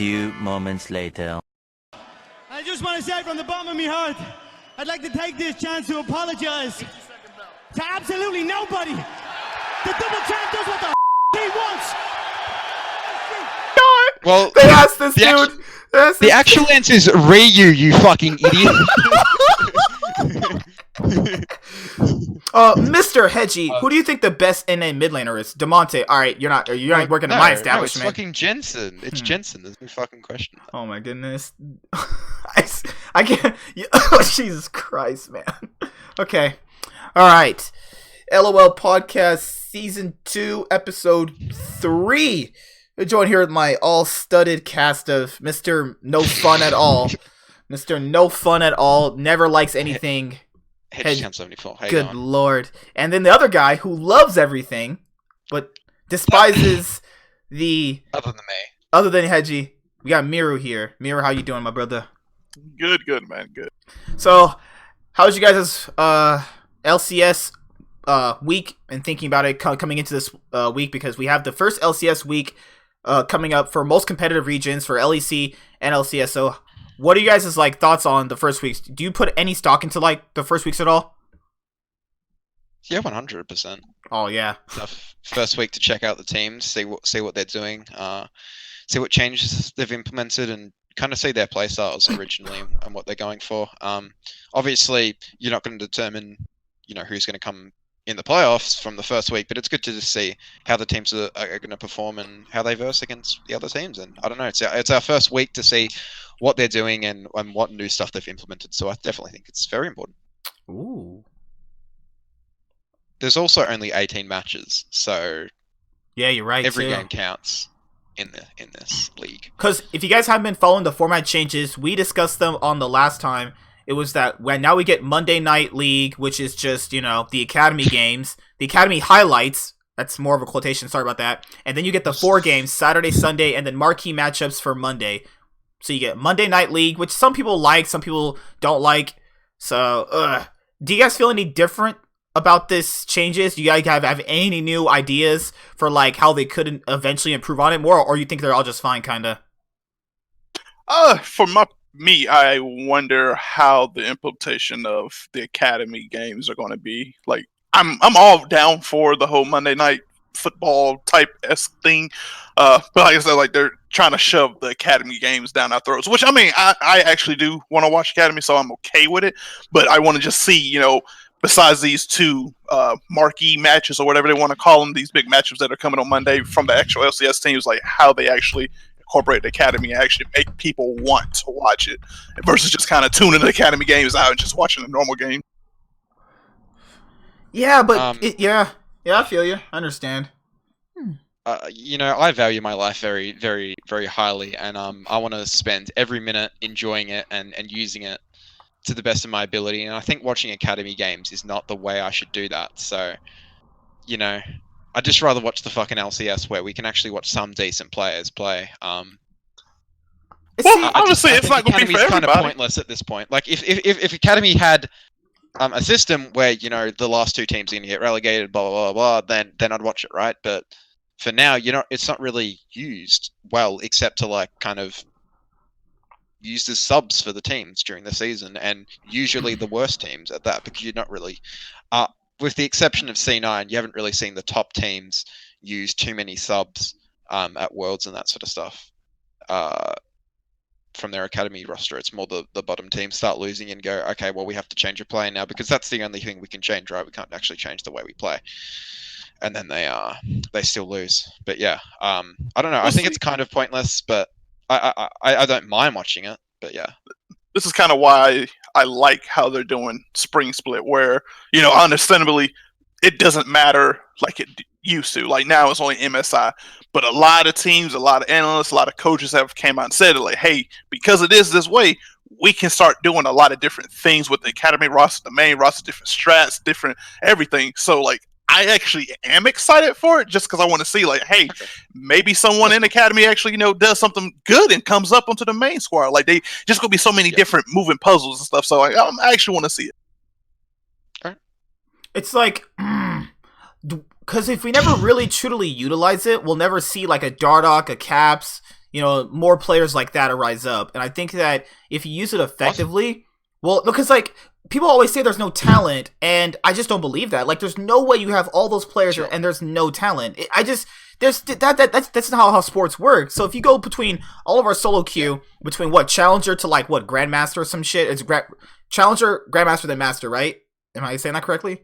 few moments later. I just want to say from the bottom of my heart, I'd like to take this chance to apologize to absolutely nobody. The double champ does what the he wants. Well, They asked this dude. the actual answer is Ryu, you fucking idiot. Mr. Hedgie, who do you think the best NA mid laner is? DeMonte. All right, you're not working at my establishment. No, it's fucking Jensen. It's Jensen. There's no fucking question. Oh my goodness. I can't. Oh, Jesus Christ, man. Okay. All right. LOL Podcast Season 2, Episode 3. We're joined here with my all-studded cast of Mr. No Fun at All. Mr. No Fun at All. Never likes anything. Hedge 74. Good lord. And then the other guy who loves everything, but despises the... Other than me. Other than Hedgie. We got Miru here. Miru, how you doing, my brother? Good, man, good. So, how's you guys' LCS week and thinking about it coming into this week? Because we have the first LCS week coming up for most competitive regions for LEC and LCS. So, what are you guys' thoughts on the first weeks? Do you put any stock into the first weeks at all? Yeah, 100%. Oh yeah. So first week to check out the teams, see what they're doing, see what changes they've implemented, and kind of see their play styles originally and what they're going for. Obviously, you're not going to determine, who's going to come in the playoffs from the first week, but it's good to just see how the teams are going to perform and how they verse against the other teams. And I don't know, it's our first week to see what they're doing and what new stuff they've implemented. So I definitely think it's very important. Ooh. There's also only 18 matches, so yeah, you're right. Every game counts in this league. Because if you guys haven't been following the format changes, we discussed them on the last time. It was that now we get Monday Night League, which is just, the Academy games, the Academy highlights. That's more of a quotation. Sorry about that. And then you get the 4 games, Saturday, Sunday, and then marquee matchups for Monday. So you get Monday Night League, which some people like, some people don't like. So, do you guys feel any different about this changes? Do you guys have any new ideas for how they could eventually improve on it more, or you think they're all just fine, kinda? For me, I wonder how the implementation of the Academy games are going to be. I'm all down for the whole Monday Night Football type thing, but like I said, they're trying to shove the Academy games down our throats. Which I actually do want to watch Academy, so I'm okay with it. But I want to just see, besides these 2 marquee matches or whatever they want to call them, these big matchups that are coming on Monday from the actual LCS teams, how they actually incorporate the Academy and actually make people want to watch it versus just kind of tuning the Academy games out and just watching the normal game. Yeah, but I feel you. I understand. I value my life very, very, very highly, and I want to spend every minute enjoying it and using it to the best of my ability. And I think watching Academy games is not the way I should do that. So, I'd just rather watch the fucking LCS where we can actually watch some decent players play. Obviously, it's not going to be for everybody. Kind of pointless at this point. If Academy had a system where the last 2 teams are going to get relegated, blah blah blah blah, then I'd watch it, right? But for now, it's not really used well, except to kind of used as subs for the teams during the season, and usually the worst teams at that, because you're not really, with the exception of C9, you haven't really seen the top teams use too many subs at Worlds and that sort of stuff from their Academy roster. It's more the bottom teams start losing and go, okay, well, we have to change a play now, because that's the only thing we can change, right? We can't actually change the way we play. And then they still lose. But yeah, I don't know. I think it's kind of pointless, but I don't mind watching it, but yeah. This is kind of why I like how they're doing Spring Split, where, understandably, it doesn't matter like it used to. Now it's only MSI, but a lot of teams, a lot of analysts, a lot of coaches have came out and said, hey, because it is this way, we can start doing a lot of different things with the Academy roster, the main roster, different strats, different everything. So, I actually am excited for it, just because I want to see, hey, maybe someone in Academy actually, does something good and comes up onto the main squad. They just going to be so many different moving puzzles and stuff. So I actually want to see it. Okay. It's because if we never really truly utilize it, we'll never see a Dardoch, a Caps, more players like that arise up. And I think that if you use it effectively, well, because like people always say there's no talent, and I just don't believe that. Like, there's no way you have all those players and there's no talent. That's not how sports work. So if you go between all of our solo queue, between Challenger to like Grandmaster or some shit, it's Challenger, Grandmaster, then Master, right? Am I saying that correctly?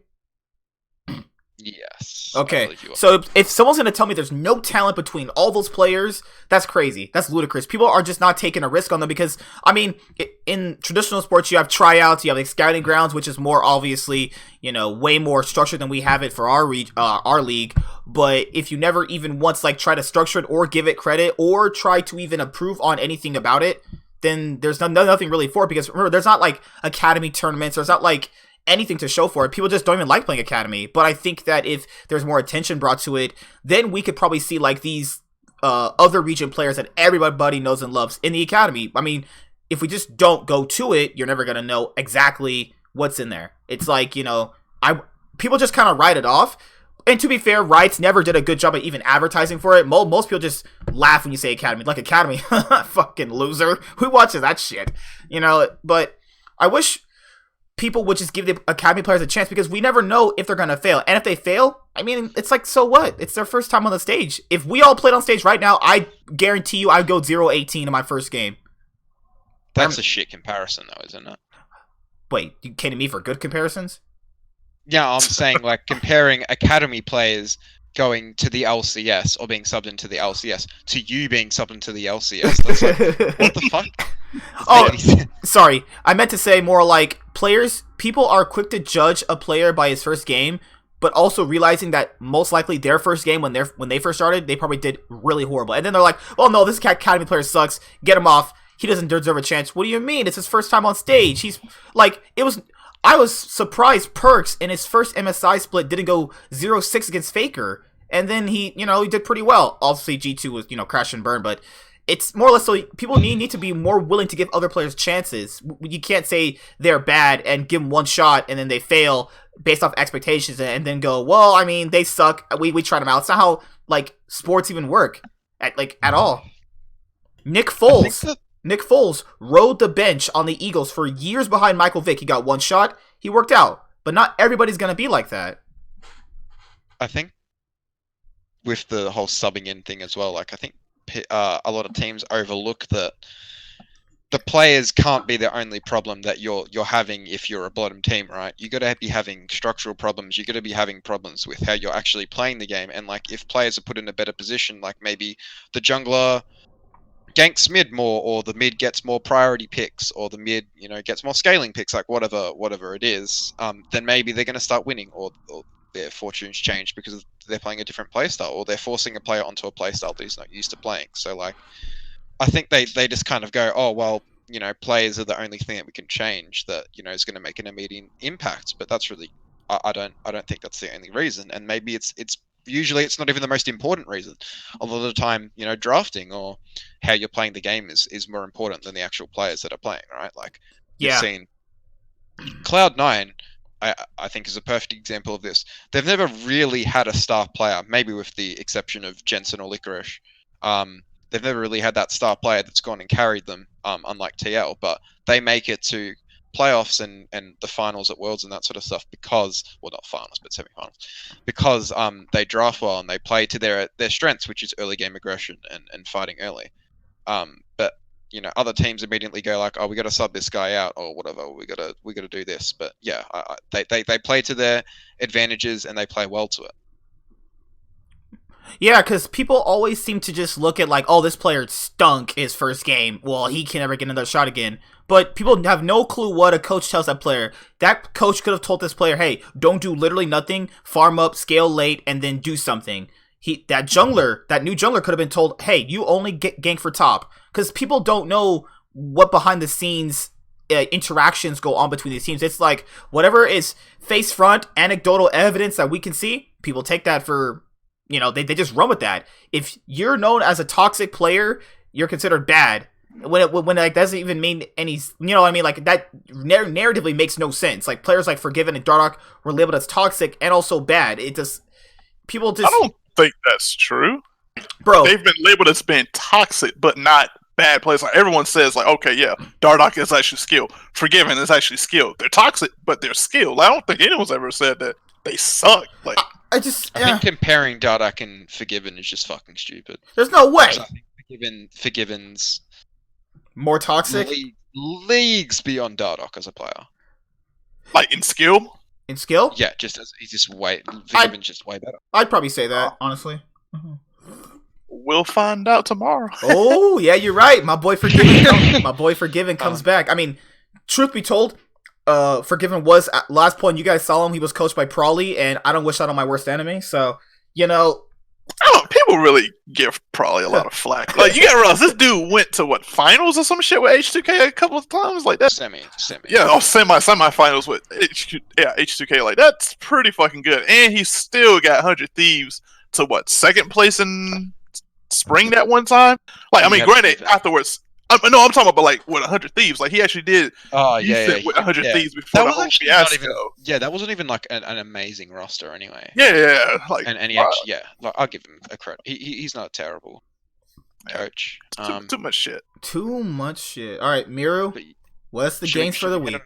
Yes. Okay, so if someone's going to tell me there's no talent between all those players, that's crazy. That's ludicrous. People are just not taking a risk on them because, I mean, in traditional sports, you have tryouts, you have like scouting grounds, which is more obviously, way more structured than we have it for our league. But if you never even once like try to structure it or give it credit or try to even approve on anything about it, then there's nothing really for it, because remember, there's not like academy tournaments, there's not like anything to show for it. People just don't even like playing academy. But I think that if there's more attention brought to it, then we could probably see like these other region players that everybody knows and loves in the academy. I mean, if we just don't go to it, you're never gonna know exactly what's in there. It's like, people just kind of write it off. And to be fair, Riot's never did a good job at even advertising for it. Most people just laugh when you say academy. Like, academy, fucking loser. Who watches that shit? But I wish people would just give the academy players a chance, because we never know if they're going to fail. And if they fail, I mean, it's like, so what? It's their first time on the stage. If we all played on stage right now, I guarantee you I'd go 0-18 in my first game. That's a shit comparison, though, isn't it? Wait, you came to me for good comparisons? Yeah, I'm saying, like, comparing academy players going to the LCS or being subbed into the LCS to you being subbed into the LCS. That's like, what the fuck? Oh, sorry. I meant to say more like people are quick to judge a player by his first game, but also realizing that most likely their first game when they first started, they probably did really horrible. And then they're like, oh no, this academy player sucks. Get him off. He doesn't deserve a chance. What do you mean? It's his first time on stage. I was surprised Perks in his first MSI split didn't go 0-6 against Faker. And then he did pretty well. Obviously, G2 was, crash and burn, but it's more or less so people need to be more willing to give other players chances. You can't say they're bad and give them one shot and then they fail based off expectations and then go, well, I mean, they suck. We tried them out. It's not how, like, sports even work at all. Nick Foles rode the bench on the Eagles for years behind Michael Vick. He got one shot. He worked out. But not everybody's going to be like that. I think with the whole subbing in thing as well, like, I think a lot of teams overlook that the players can't be the only problem that you're having if you're a bottom team, right? You got to be having structural problems. You got to be having problems with how you're actually playing the game. And like, if players are put in a better position, like maybe the jungler ganks mid more, or the mid gets more priority picks, or the mid gets more scaling picks, like whatever it is, then maybe they're going to start winning, or their fortunes change because they're playing a different playstyle, or they're forcing a player onto a playstyle that he's not used to playing. So like, I think they just kind of go, oh well, players are the only thing that we can change that is going to make an immediate impact. But that's really, I don't think that's the only reason. And maybe it's usually it's not even the most important reason. A lot of the time, drafting or how you're playing the game is more important than the actual players that are playing, right? Like, you've seen Cloud9, I think, is a perfect example of this. They've never really had a star player, maybe with the exception of Jensen or Licorice. They've never really had that star player that's gone and carried them, unlike TL, but they make it to playoffs and the finals at Worlds and that sort of stuff because, well, not finals, but semi-finals, because they draft well and they play to their strengths, which is early game aggression and fighting early. But other teams immediately go like, oh, we got to sub this guy out or whatever. We got to do this. But yeah, they play to their advantages and they play well to it. Yeah, because people always seem to just look at like, oh, this player stunk his first game. Well, he can never get another shot again. But people have no clue what a coach tells that player. That coach could have told this player, hey, don't do literally nothing, farm up, scale late, and then do something. That new jungler could have been told, hey, you only get gank for top. Because people don't know what behind the scenes interactions go on between these teams. It's like whatever is face front, anecdotal evidence that we can see, people take that for, they just run with that. If you're known as a toxic player, you're considered bad. When it doesn't even mean any, like that narratively makes no sense. Like players like Forgiven and Dardoch were labeled as toxic and also bad. I don't think that's true. Bro, they've been labeled as being toxic, but not bad players. Like everyone says, like, okay, yeah, Dardoch is actually skilled. Forgiven is actually skilled. They're toxic, but they're skilled. I don't think anyone's ever said that they suck. Like, I just I think comparing Dardoch and Forgiven is just fucking stupid. there's no way. I think Forgiven's More toxic leagues beyond Dardoch as a player. like in skill. in skill. Yeah, he's just Forgiven's just way better. I'd probably say that honestly. We'll find out tomorrow. Oh yeah, you're right. My boy Forgiven comes back. I mean, truth be told, Forgiven was at last point you guys saw him. He was coached by Prawley, and I don't wish that on my worst enemy. So People really give Probably a lot of flack. Like, you gotta realize this dude went to finals or some shit with H2K a couple of times. Like that. Semi. Yeah, semifinals with H2K. Like, that's pretty fucking good. And he still got 100 Thieves to second place in spring that one time. Like, I mean, granted, afterwards. I'm talking about like with 100 Thieves. Like, he actually did. Oh yeah, with 100 Thieves before that the whole was fiasco. that wasn't even like an amazing roster anyway. Yeah. Like, and he actually, like, I'll give him a credit. He's not a terrible coach. Too much shit. too much shit. All right, Miru, But what's the should we- games for should the we head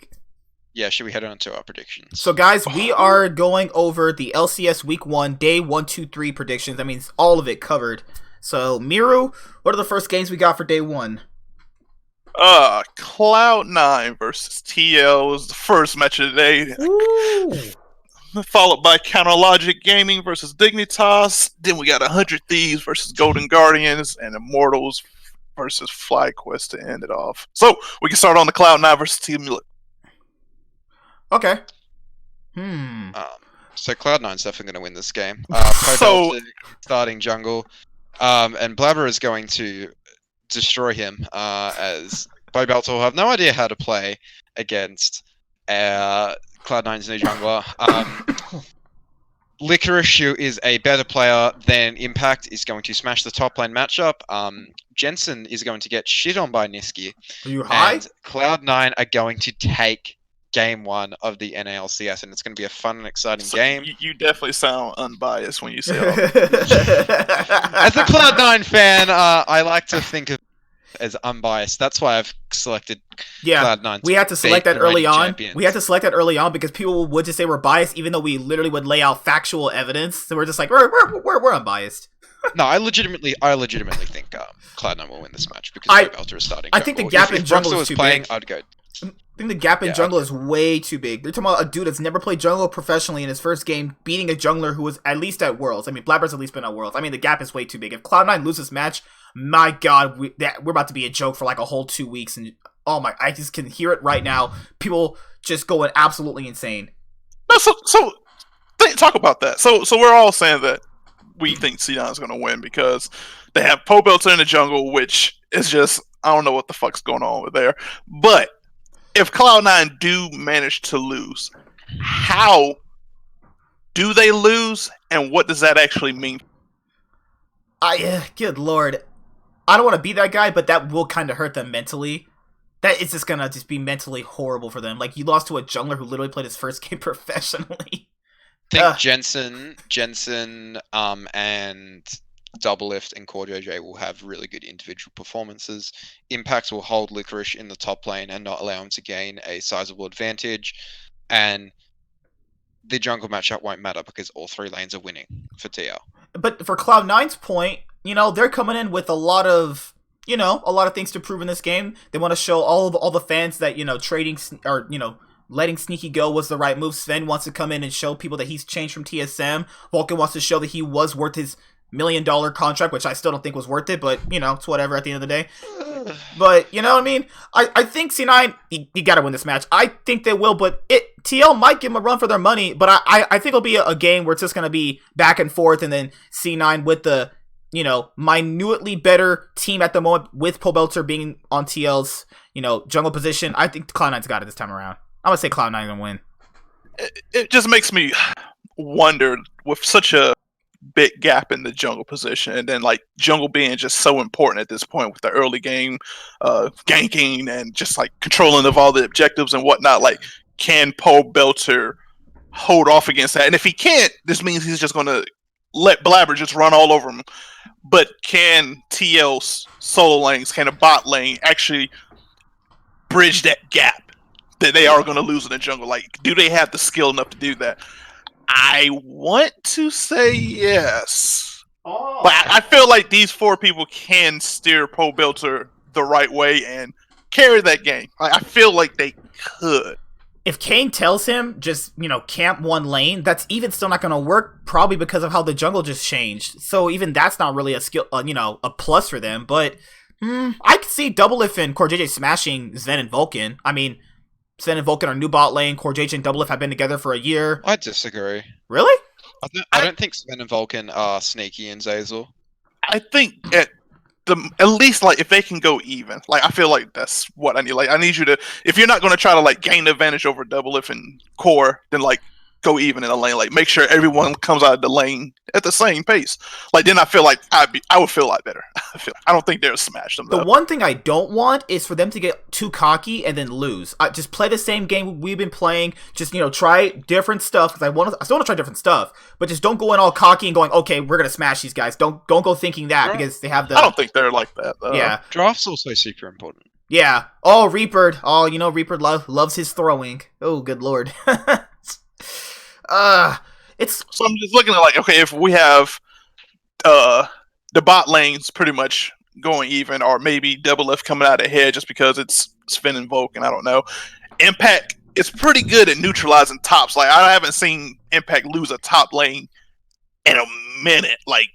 week? should we head on to our predictions? So, guys, we are going over the LCS Week 1, Day 1, 2, 3 predictions. That means all of it covered. So, Miru, what are the first games we got for Day 1? Cloud9 versus TL was the first match of the day. Ooh. Followed by Counterlogic Gaming versus Dignitas. Then we got 100 Thieves versus Golden Guardians and Immortals versus FlyQuest to end it off. So, we can start on the Cloud9 versus Team Mullet. Okay. So Cloud9's definitely going to win this game. So- Starting jungle, and Blabber is going to destroy him, as Pobelter will have no idea how to play against Cloud9's new jungler. Licorice, who is a better player than Impact, is going to smash the top lane matchup. Jensen is going to get shit on by Niski. Are you high? And Cloud9 are going to take Game 1 of the NALCS, and it's going to be a fun and exciting game. You definitely sound unbiased when you say all that. As a Cloud9 fan, I like to think of as unbiased. That's why I've selected Cloud9. We had to select beat that the early reigning on. champions. We had to select that early on because people would just say we're biased, even though we literally would lay out factual evidence. So we're just like we're unbiased. No, I legitimately think Cloud9 will win this match because Pobelter is starting. I think the jungle. gap If in jungle Bruxer is was too playing, big. I'd go. I think the gap in Yeah, jungle okay. is way too big. They're talking about a dude that's never played jungle professionally in his first game, beating a jungler who was at least at Worlds. I mean, Blabber's at least been at Worlds. I mean, the gap is way too big. If Cloud9 loses this match, my God, we're about to be a joke for like a whole 2 weeks. And oh my, I just can hear it right now. People just going absolutely insane. No, talk about that. So we're all saying that we think C9 is going to win because they have Pobelter in the jungle, which is just, I don't know what the fuck's going on over there. But if Cloud9 do manage to lose, how do they lose, and what does that actually mean? Good Lord. I don't want to be that guy, but that will kind of hurt them mentally. That is just going to be mentally horrible for them. Like, you lost to a jungler who literally played his first game professionally. I think Jensen, and Doublelift and Core JJ will have really good individual performances. Impacts will hold Licorice in the top lane and not allow him to gain a sizable advantage. And the jungle matchup won't matter because all 3 lanes are winning for TL. But for Cloud9's point, they're coming in with a lot of things to prove in this game. They want to show all the fans that, trading or, letting Sneaky go was the right move. Sven wants to come in and show people that he's changed from TSM. Vulcan wants to show that he was worth his $1 million contract, which I still don't think was worth it, but, it's whatever at the end of the day. But, you know what I mean? I think C9, you gotta win this match. I think they will, but TL might give them a run for their money, but I think it'll be a game where it's just gonna be back and forth, and then C9 with the, minutely better team at the moment, with Pobelter being on TL's, jungle position. I think Cloud9's got it this time around. I'm gonna say Cloud9 gonna win. It just makes me wonder, with such a big gap in the jungle position, and then like jungle being just so important at this point with the early game ganking and just like controlling of all the objectives and whatnot. Like, can Pobelter hold off against that? And if he can't, this means he's just gonna let Blabber just run all over him. but can TL's solo lanes, can a bot lane actually bridge that gap that they are going to lose in the jungle? Like, do they have the skill enough to do that? I want to say yes. But I feel like these 4 people can steer ProBuilder the right way and carry that game. I feel like they could. If Kane tells him just, camp one lane, that's even still not going to work, probably because of how the jungle just changed. So even that's not really a skill, a plus for them. But I could see Doublelift and CoreJJ smashing Zen and Vulcan. I mean, Zen and Vulcan are new bot lane. CoreJJ and Doublelift have been together for a year. I disagree. Really? I don't think Sven and Vulcan are sneaky in Zazel. I think at least, like, if they can go even, like, I feel like that's what I need. Like, I need you to, if you're not going to try to, like, gain advantage over Doublelift and Core, then, like, go even in a lane. Like, make sure everyone comes out of the lane at the same pace. Like, then I feel like I would feel a lot better. I don't think they'll smash them. The one thing I don't want is for them to get too cocky and then lose. Just play the same game we've been playing. Just, try different stuff, because I still want to try different stuff, but just don't go in all cocky and going, okay, we're going to smash these guys. Don't go thinking that, because they have the... I don't think they're like that, though. Yeah. Draft's also super important. Yeah. Oh, Reaper. Oh, Reaper loves his throwing. Oh, good lord. It's... So I'm just looking at, like, okay, if we have the bot lanes pretty much going even, or maybe Doublelift coming out ahead just because it's Sven and Vulcan, I don't know. Impact is pretty good at neutralizing tops. Like, I haven't seen Impact lose a top lane in a minute. Like,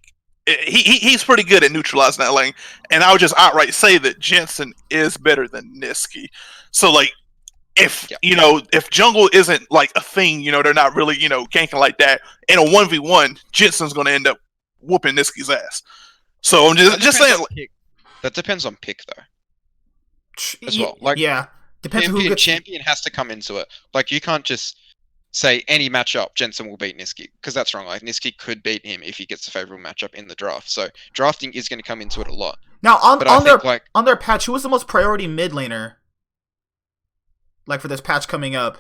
he's pretty good at neutralizing that lane. And I would just outright say that Jensen is better than Niski. So, like, if if jungle isn't like a thing, they're not really ganking like that, in a 1v1, Jensen's going to end up whooping Niski's ass. So I'm just saying. That depends on pick though, as well. Like, yeah, depends champion, who gets... champion has to come into it. Like, you can't just say any matchup Jensen will beat Niski, because that's wrong. Like, Niski could beat him if he gets a favorable matchup in the draft. So drafting is going to come into it a lot. Now on their patch, who was the most priority mid laner? Like, for this patch coming up?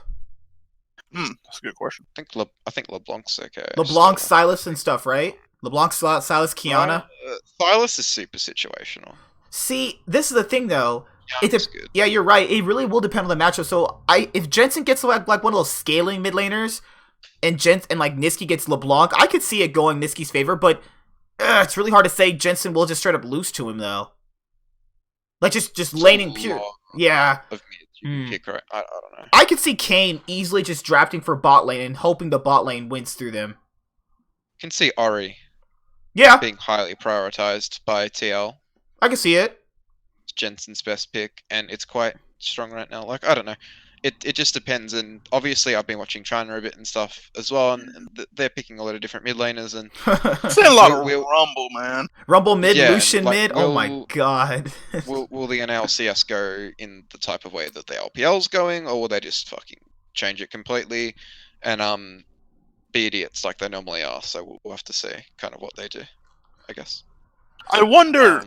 That's a good question. I think LeBlanc's okay. LeBlanc, Silas, and stuff, right? LeBlanc, Silas, Kiana. Silas is super situational. See, this is the thing, though. It's good. Yeah, you're right. It really will depend on the matchup. So, if Jensen gets like one of those scaling mid laners, and like Niski gets LeBlanc, I could see it going Niski's favor. But it's really hard to say Jensen will just straight up lose to him, though. Like, just laning pure. Yeah. Of mids you can pick, right? I don't know. I could see Kane easily just drafting for bot lane and hoping the bot lane wins through them. You can see Ori being highly prioritized by TL. I can see it. It's Jensen's best pick, and it's quite strong right now. Like, I don't know. It just depends, and obviously I've been watching China a bit and stuff as well, and they're picking a lot of different mid laners, and Saying a lot of Rumble, man. Rumble mid, Yeah, Lucian like, mid. Oh my god. will the NLCS go in the type of way that the LPL's going, or will they just fucking change it completely and be idiots like they normally are? So we'll have to see kind of what they do, I guess. I wonder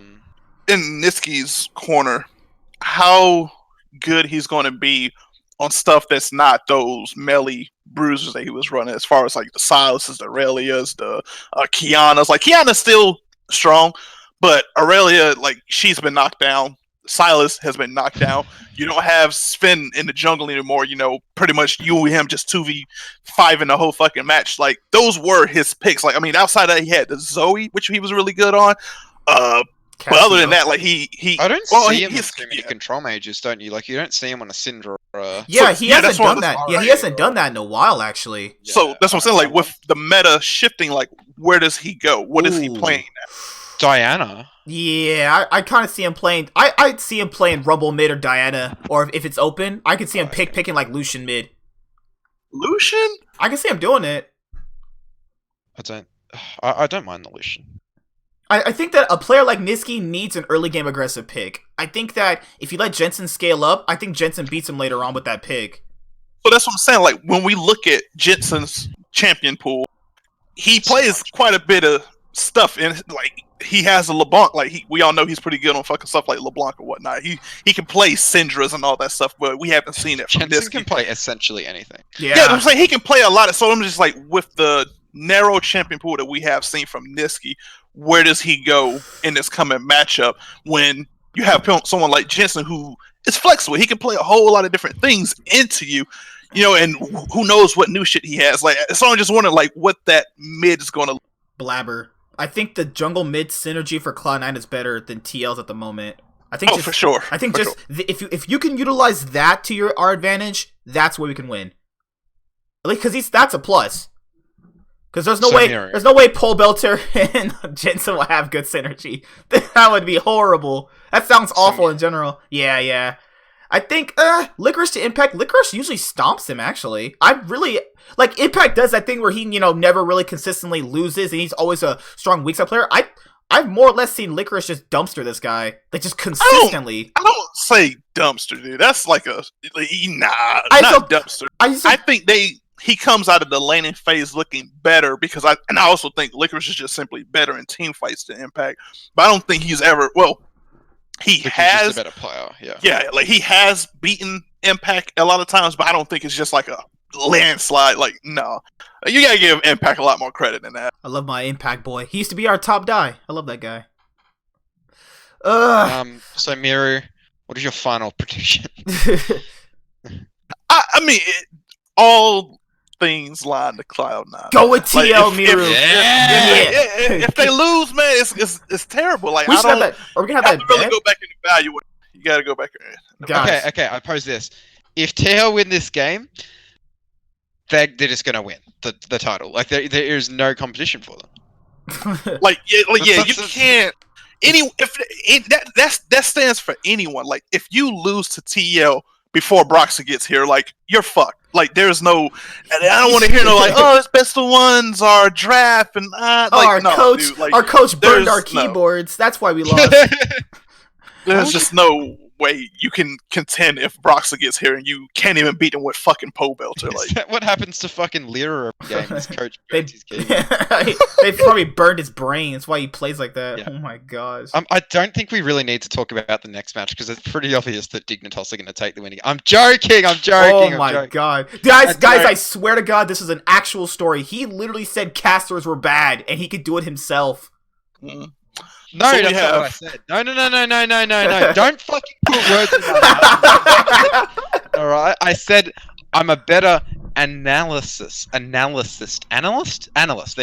in Niski's corner how good he's going to be on stuff that's not those melee bruisers that he was running, as far as like the Silas's, the Aurelias, the Kiana's. Like, Kiana's still strong, but Aurelia, like, she's been knocked down. Silas has been knocked down. You don't have Sven in the jungle anymore. Pretty much you and him just 2v5 in the whole fucking match. Like, those were his picks. Like, I mean, outside of that, he had the Zoe, which he was really good on. But other than that, like, he I don't see him with too many control mages, don't you? Like, you don't see him on a Syndra. He hasn't done that. Yeah, he hasn't done that in a while, actually. So that's what I'm saying. Like, with the meta shifting, like, where does he go? What is he playing now? Diana. Yeah, I kind of see him playing. I'd see him playing Rumble mid or Diana, or if it's open, I could see him picking like Lucian mid. Lucian? I can see him doing it. I don't mind the Lucian. I think that a player like Niski needs an early game aggressive pick. I think that if you let Jensen scale up, I think Jensen beats him later on with that pick. So that's what I'm saying. Like, when we look at Jensen's champion pool, he plays quite a bit of stuff in, like, he has a LeBlanc. Like, we all know he's pretty good on fucking stuff like LeBlanc or whatnot. He can play Syndras and all that stuff, but we haven't seen it from Jensen Niski. can play essentially anything. Yeah, I'm saying he can play a lot of. So I'm just like, with the narrow champion pool that we have seen from Niski, where does he go in this coming matchup when you have someone like Jensen who is flexible. He can play a whole lot of different things into you, and who knows what new shit he has. Like, so I'm just wondering, like, what that mid is going to. Blabber. I think the jungle mid synergy for Cloud9 is better than TL's at the moment. I think for sure. I think for just sure. if you can utilize that to our advantage, that's where we can win. At least because that's a plus. Because there's no way Pole Belter and Jensen will have good synergy. That would be horrible. That sounds awful in general. Yeah. I think Licorice to Impact. Licorice usually stomps him. Actually, I really like Impact does that thing where he never really consistently loses, and he's always a strong weak side player. I've more or less seen Licorice just dumpster this guy, like just consistently. I don't say dumpster, dude. That's like not dumpster. I think he comes out of the laning phase looking better because I also think Licorice is just simply better in team fights than Impact. But I don't think he's ever he has just a better player, yeah. Yeah, like he has beaten Impact a lot of times, but I don't think it's just like a landslide. Like, no. You gotta give Impact a lot more credit than that. I love my Impact boy. He used to be our top die. I love that guy. So Miru, what is your final prediction? I mean, all things line to Cloud9. Go with TL, Miru. If they lose, man, it's terrible. Like, we should have that. Are we gonna have that? Really go back and evaluate. You gotta go back. Okay. I pose this: if TL win this game, they're just gonna win the title. Like, there is no competition for them. You can't. That stands for anyone. Like, if you lose to TL before Broxah gets here, like, you're fucked. Like, there's no, and I don't want to hear it's best of ones, our draft, and our coach burned our keyboards. That's why we lost. There's just no way you can contend if Broxah gets here and you can't even beat him with fucking Pole Belter. Like, is that what happens to fucking Lyra game? His coach burns his key. They probably burned his brain. That's why he plays like that. Yeah. Oh my gosh. I don't think we really need to talk about the next match because it's pretty obvious that Dignitas are going to take the winning. I'm joking. Oh my god, guys! I swear to God, this is an actual story. He literally said casters were bad, and he could do it himself. No, that's not what I said. No. Don't fucking put words in my mouth. Alright? I said I'm a better analyst. There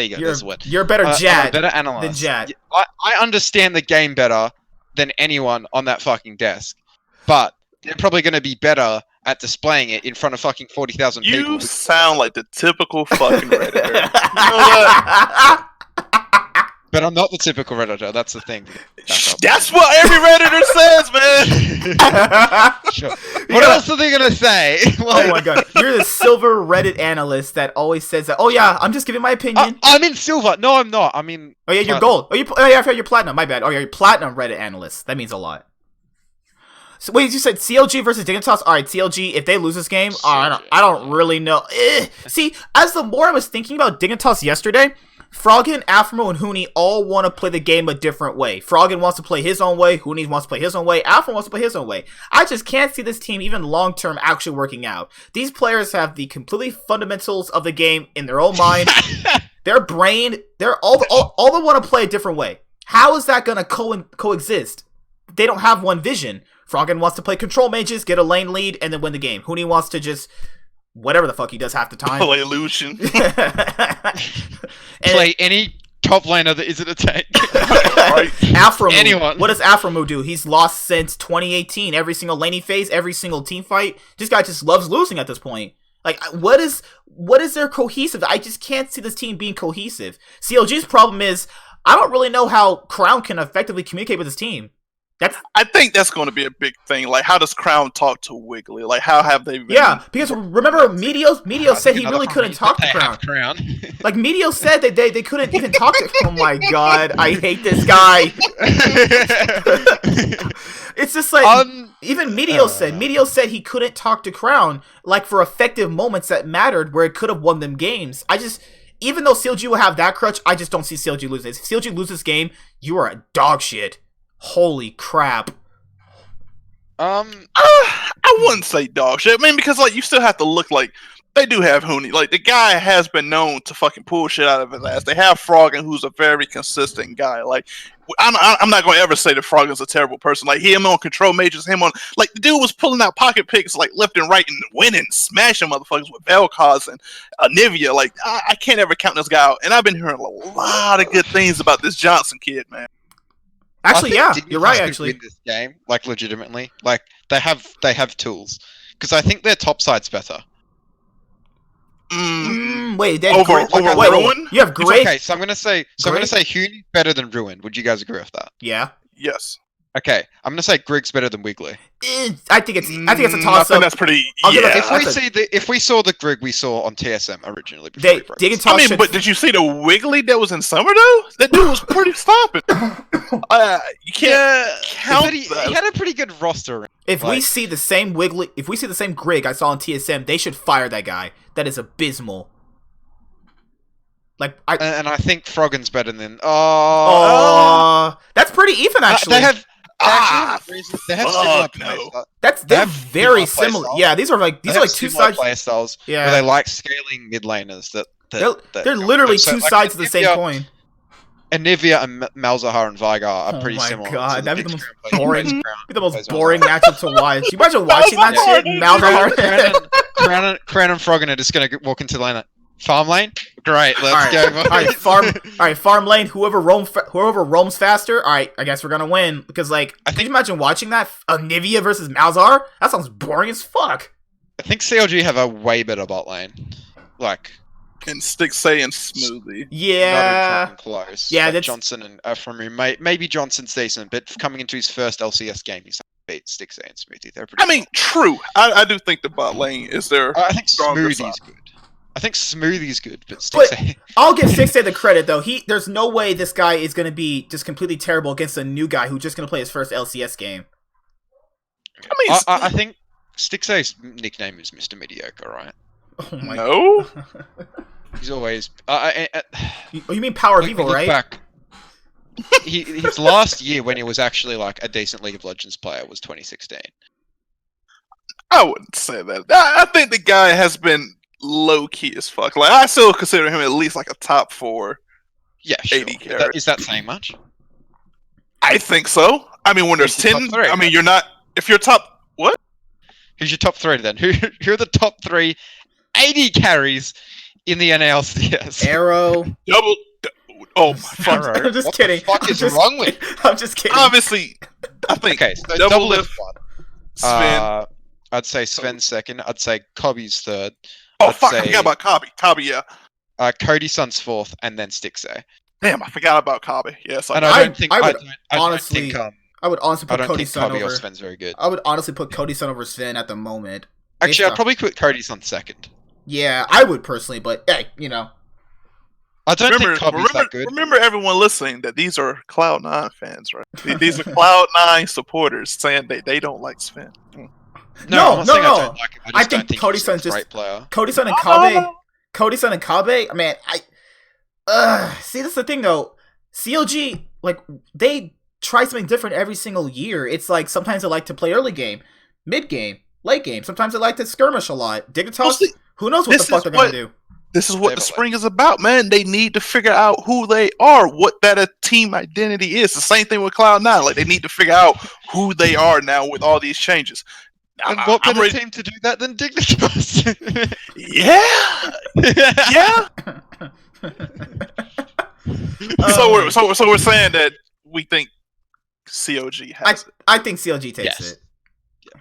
you go, there's what. You're a better Jad. I'm a better analyst than Jad. I understand the game better than anyone on that fucking desk. But they're probably going to be better at displaying it in front of fucking 40,000 people. You sound like the typical fucking Redditor. You know what? But I'm not the typical Redditor, that's the thing. That's what every Redditor says, man! Sure. What else are they gonna say? Oh my god, you're the silver Reddit analyst that always says that. Oh yeah, I'm just giving my opinion. I'm in silver. No, I'm not. I'm in. Oh yeah, you're gold. You're platinum. My bad. Oh yeah, you're platinum Reddit analyst. That means a lot. So wait, you said CLG versus Dignitas? Alright, CLG, if they lose this game, I don't really know. See, as the more I was thinking about Dignitas yesterday, Froggen, Aframo, and Huni all want to play the game a different way. Froggen wants to play his own way, Huni wants to play his own way, Aframo wants to play his own way. I just can't see this team even long-term actually working out. These players have the completely fundamentals of the game in their own mind. Their brain, they're all they want to play a different way. How is that going to coexist? They don't have one vision. Froggen wants to play control mages, get a lane lead, and then win the game. Huni wants to just whatever the fuck he does half the time. Play Lucian. Play any top laner that isn't a tank. Aframo. Anyone. What does Aframo do? He's lost since 2018. Every single laning phase, every single team fight. This guy just loves losing at this point. Like, what is their cohesive? I just can't see this team being cohesive. CLG's problem is, I don't really know how Crown can effectively communicate with his team. I think that's going to be a big thing. Like, how does Crown talk to Wiggly? Like, how have they been? Yeah, because remember, Meteos said he really couldn't talk to Crown. Like, Meteos said that they couldn't even talk to. Oh my god, I hate this guy. It's just like even Meteos said he couldn't talk to Crown like for effective moments that mattered where it could have won them games. Even though CLG will have that crutch, I just don't see CLG losing. If CLG loses this game, you are a dog shit. Holy crap. I wouldn't say dog shit. I mean, because like you still have to look like They do have Hooney. Like, the guy has been known to fucking pull shit out of his ass. They have Froggen, who's a very consistent guy. Like, I'm not going to ever say that Froggen's a terrible person. Like, him on control mages, him on... Like, the dude was pulling out pocket picks, like, left and right and winning, smashing motherfuckers with Vel'Koz and Nivea. Like, I can't ever count this guy out. And I've been hearing a lot of good things about this Johnson kid, man. Actually, yeah, you're right. Could Actually, win this game, like, legitimately, like, they have tools, because I think their top side's better. wait, then Over wait, Ruin? you have Greg. Okay, so I'm gonna say Hooney's better than Ruin. Would you guys agree with that? Yeah. Yes. Okay, I'm gonna say Grig's better than Wiggly. I think it's a I toss think up. that's pretty... I'll give it- Yeah. If we saw the Grig we saw on TSM originally, before he broke Dig his- and I mean, toss. but did you see the Wiggly that was in summer, though? That dude was pretty stopping. You can't count but he had a pretty good roster. If we like- see the same Wiggly, if we see the same Grig I saw on TSM, they should fire that guy. That is abysmal. Like And I think Froggen's better than. that's pretty even actually. They have. Ah, They have similar fuck play no. styles. They're have very similar similar. play Yeah, these are like They have two similar sides. play styles. Yeah. Where they like scaling mid laners. They're literally so, two like, sides of the same Nivea- coin. Anivia and Malzahar and Vigar are Oh pretty my similar. God, So that'd be the Big most Crown plays boring- Big Crown Be the most plays boring Malzahar. matchup to watch. You imagine watching that shit? Malzahar. Crown and Froggen are just gonna walk into lane. Farm lane? Great, let's Alright, go. alright, farm lane. Whoever roams faster. Alright, I guess we're gonna win because can you imagine watching that Nivea versus Malzahar? That sounds boring as fuck. I think CLG have a way better bot lane. Like, And Stixay and Smoothie. not Yeah, even close. Yeah, Like that's- Johnson and from maybe Johnson's decent, but coming into his first LCS game, he's beat Stixay and Smoothie. They're pretty. I mean, true. I do think the bot lane is their... I think stronger Smoothie's good. I think Smoothie's good, but But- Stixay. I'll give Sixay the credit though. There's no way this guy is gonna be just completely terrible against a new guy who's just gonna play his first LCS game. I mean, I think Stixay's nickname is Mr. Mediocre, right? Oh my. no? He's always. You mean Power of Look Evil, right? back. His last year when he was actually like a decent League of Legends player was 2016. I wouldn't say that. I think the guy has been low-key as fuck. Like, I still consider him at least like a top 4. Yeah, sure. 80 But carries. Is that saying much? I think so. I mean, when there's He's the 10... top 3. I mean, you're not... If you're top... What? Who's your top 3 then? Who are the top 3 80 carries in the NALCS? Arrow. Double... Oh, my fuck. Arrow. I'm just What kidding. the fuck I'm is just- wrong with? I'm just kidding. Obviously, I think Okay, so Double Lift Lift, one. Sven... I'd say Sven's second. I'd say Cobby's third. oh, I'd fuck, I say- forgot about Kabi. Kabi, yeah. Cody Sun's fourth, and then Stixay. Damn, I forgot about Kabi. Yes, And I I don't think I would I honestly- don't think, I would honestly I put don't Cody think Sun Cobby or over. Sven's very good. I would honestly put Cody Sun over Sven at the moment. Actually, It's I'd probably put Cody Sun second. Yeah, I would personally, but hey, I don't remember, think Cobby's that good. remember everyone listening that these are Cloud9 fans, right? These are Cloud9 supporters saying they don't like Sven. No, I'm not no, saying no. I don't like him. I I just think don't think Cody he's Sun's a just- great player. Cody Sun and Oh. Kabe. Man, see, that's the thing though. CLG, they try something different every single year. It's like sometimes they like to play early game, mid game, late game. Sometimes they like to skirmish a lot. Dignitas, Mostly- who knows what the this fuck is they're gonna what- do? This is what the Definitely. spring is about, man. They need to figure out who they are, what that team identity is. The same thing with Cloud9. Like, they need to figure out who they are now with all these changes. And I- what I'm better ready- team to do that than Dignitas? Yeah, yeah. So we're saying that we think COG has it. I think CLG takes Yes. it.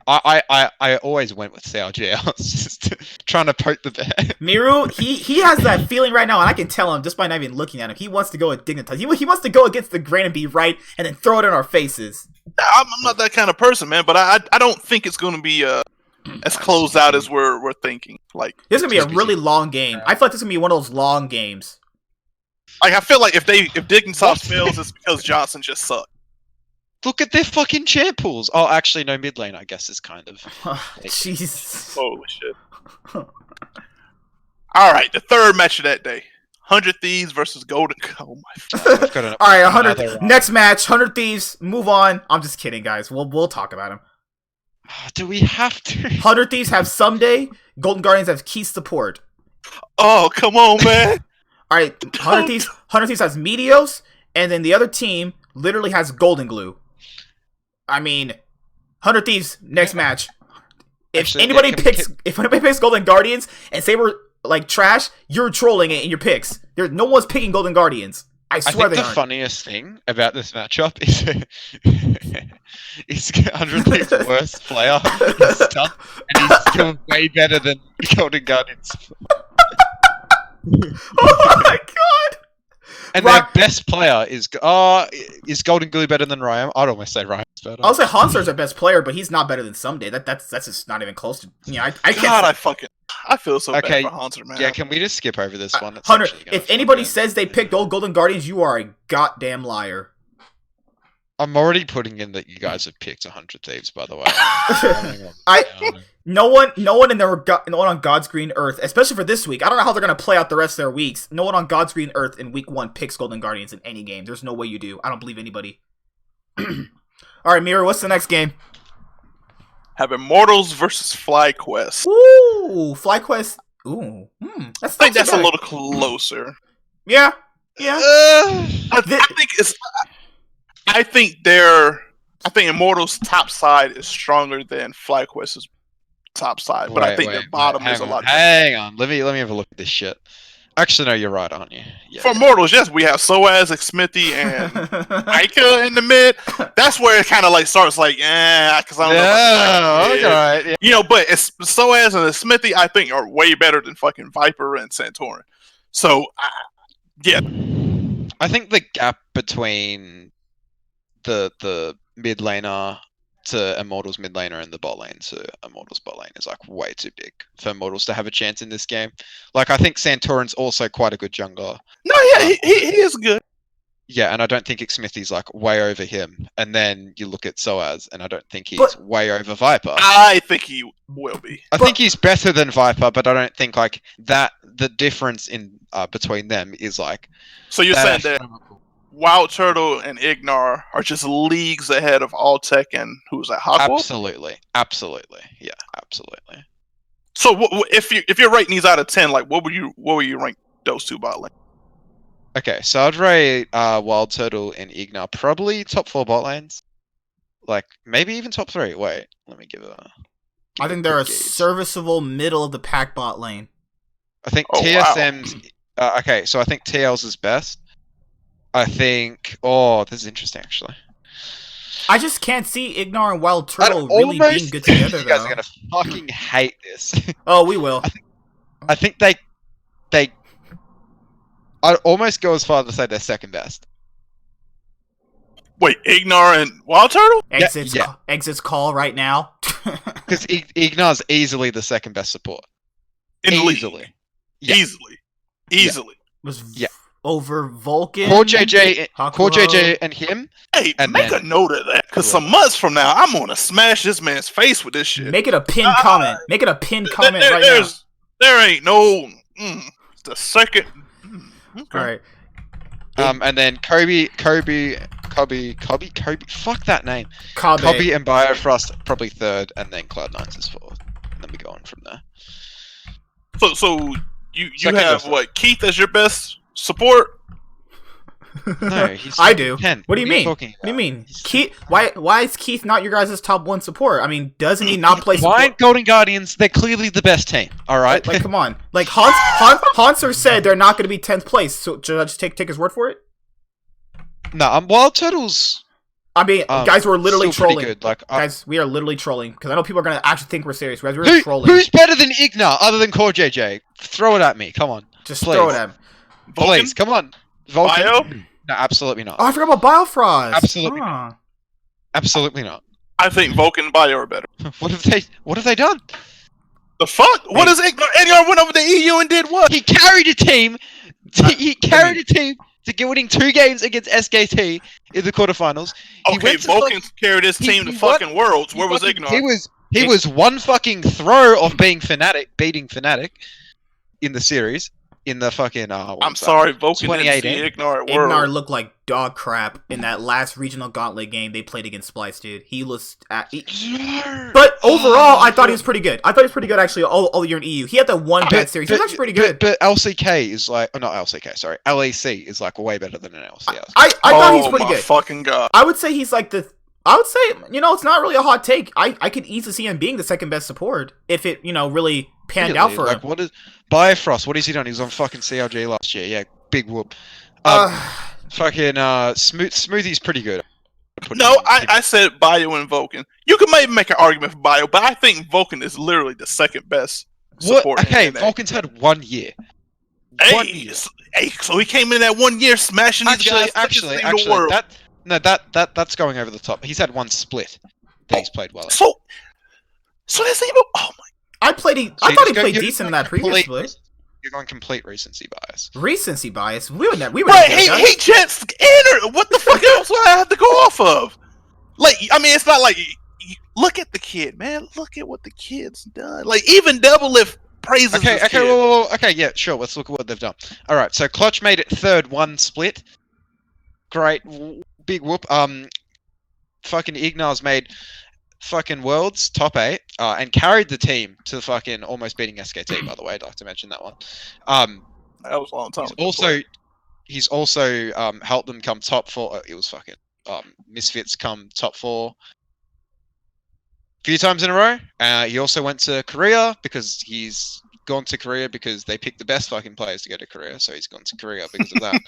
I always went with CLG. I was just trying to poke the bear. Miru, he has that feeling right now, and I can tell him just by not even looking at him. He wants to go with Dignitas. He wants to go against the grain and be right, and then throw it in our faces. I'm not that kind of person, man. But I don't think it's going to be as closed out as we're thinking. Like This is gonna be a Just really long game. I feel like this is gonna be one of those long games. I feel like if Dignitas What? fails, it's because Johnson just sucked. Look at their fucking champ pools. Oh, actually, no, mid lane, I guess, is kind of. Jeez. Holy shit! All right, the third match of that day: 100 Thieves versus Golden. Oh my! I've got All right, another 100. one. Next match, 100 Thieves. Move on. I'm just kidding, guys. We'll talk about him. Do we have to? 100 Thieves have someday Golden Guardians have Keith support. Oh, come on, man. All right, Hunter Thieves has Meteos, and then the other team literally has Golden Glue. I mean, Hunter Thieves next match. If anybody picks Golden Guardians and say we're like trash, you're trolling it in your picks. No one's picking Golden Guardians. I swear think the funniest thing about this matchup is 100 Thieves' worst player is stuff, and he's still way better than Golden Guardians. Oh my god! And their best player is Golden Glue better than Ryan? I'd almost say Ryan's better. I'll say Hansler's our best player, but he's not better than Someday. That's just not even close to. I can't. God, I feel so bad for Hansler, man. Yeah, can we just skip over this one? It's Hunter, if anybody says they picked old Golden Guardians, you are a goddamn liar. I'm already putting in that you guys have picked 100 Thieves, by the way. No one on God's green earth, especially for this week. I don't know how they're gonna play out the rest of their weeks. No one on God's green earth in week 1 picks Golden Guardians in any game. There's no way you do. I don't believe anybody. All right, Mira, what's the next game? Have Immortals versus FlyQuest. Ooh, FlyQuest. Ooh, I think that's a little closer. Yeah. I think Immortals' top side is stronger than FlyQuest's top side, but I think their bottom is a lot. Hang on, let me have a look at this shit. Actually, no, you're right, aren't you? Yeah. For Immortals, yes, we have Soaz, Smithy, and Ica in the mid. That's where it kind of like starts like, because I don't know. Okay. You know, but it's Soaz and Smithy, I think, are way better than fucking Viper and Santorin. So, yeah. I think the gap between the mid laner to Immortals mid laner and the bot lane to Immortals bot lane is like way too big for Immortals to have a chance in this game. Like, I think Santorin's also quite a good jungler. No, yeah, he is good. Yeah, and I don't think Smithy's like way over him. And then you look at Soaz, and I don't think he's way over Viper. I think he will be. I think he's better than Viper, but I don't think like that. The difference in between them is like. So you're saying that Wild Turtle and Ignar are just leagues ahead of Alltech and who's that? Hawkwolf? Absolutely, yeah, absolutely. So if you're rating these out of 10, like what would you rank those two bot lane? Okay, so I'd rate Wild Turtle and Ignar probably top 4 bot lanes, like maybe even top 3. Wait, let me give a. I think they're a serviceable middle of the pack bot lane. I think TSM's okay. So I think TL's is best. I think. Oh, this is interesting, actually. I just can't see Ignar and Wild Turtle really being good together. You guys are gonna fucking hate this. Oh, we will. I think they. I'd almost go as far as to say they're second best. Wait, Ignar and Wild Turtle? Exits call right now. Because Ignar's easily the second best support. Easily. Yeah. Easily. Over Vulcan. Core JJ and him. Hey, make a note of that, because some months from now, I'm gonna smash this man's face with this shit. Make it a pinned comment. Make it a pinned comment right now. There ain't no the second. Okay. All right. And then Kobe. Fuck that name. Kobe and Biofrost probably third, and then Cloud9's is fourth, and then we go on from there. So you have what, Keith as your best support? No, he's I do. 10. What do you mean? What do you mean? Keith? Why is Keith not your guys' top 1 support? I mean, doesn't he not play support? Why aren't Golden Guardians? They're clearly the best team. All right. Like come on. Like Hanser said they're not going to be 10th place. So should I just take his word for it? No, Wild Turtles. I mean, guys, we're literally trolling. Good. Like, guys, we are literally trolling because I know people are going to actually think we're serious. Guys, we're trolling. Who's better than Ignar other than Core JJ? Throw it at me. Come on. Just throw it at him. Please, come on. Vulcan? Bio? No, absolutely not. Oh, I forgot about Biofrost. Absolutely not. Absolutely not. I think Vulcan and Bio are better. What have they done? The fuck? What is Ignar? Ignar went over to EU and did what? He carried a team. He carried a team to get winning 2 games against SKT in the quarterfinals. Okay, Vulcan carried his team to fucking Worlds. Where was Ignar? He was one fucking throw of beating Fnatic in the series. in the fucking what I'm was that? sorry, Vulcan didn't see 2018? Ignar at World. Ignar looked like dog crap in that last regional gauntlet game they played against Splice, dude. He was but overall, I thought he was pretty good. I thought he was pretty good actually all year in EU. He had the one bad series. He was actually pretty good. But LCK is like, oh, not LCK, sorry, LEC is like way better than an LCS. I thought he was pretty my good. Fucking god! I would say he's like I would say, it's not really a hot take. I could easily see him being the second best support if it, really panned out for him. What is Bifrost? What has he done? He was on fucking CLG last year. Yeah, big whoop. Fucking Smoothie's pretty good. No, I said Bio and Vulcan. You could maybe make an argument for Bio, but I think Vulcan is literally the second best support. Okay, in NA. Vulcan's had 1 year. Hey, so he came in that 1 year smashing these guys. Actually, that's going over the top. He's had one split that he's played well at. So that's even. Oh my! I thought he played decent in that previous split. You're going complete recency bias. Recency bias. We were Right, he just entered. What the fuck else would I have to go off of? Like, I mean, it's not like look at the kid, man. Look at what the kid's done. Like, even Doublelift praises. Okay, this kid. whoa, okay, yeah, sure. Let's look at what they've done. All right, so Clutch made it third, one split. Great, big whoop. Fucking Ignar's made fucking Worlds top 8, and carried the team to fucking almost beating SKT. By the way, I'd like to mention that one. That was a long time. He's also helped them come top 4. It was fucking Misfits come top 4 a few times in a row. He also went to Korea because he's gone to Korea because they picked the best fucking players to go to Korea, so he's gone to Korea because of that.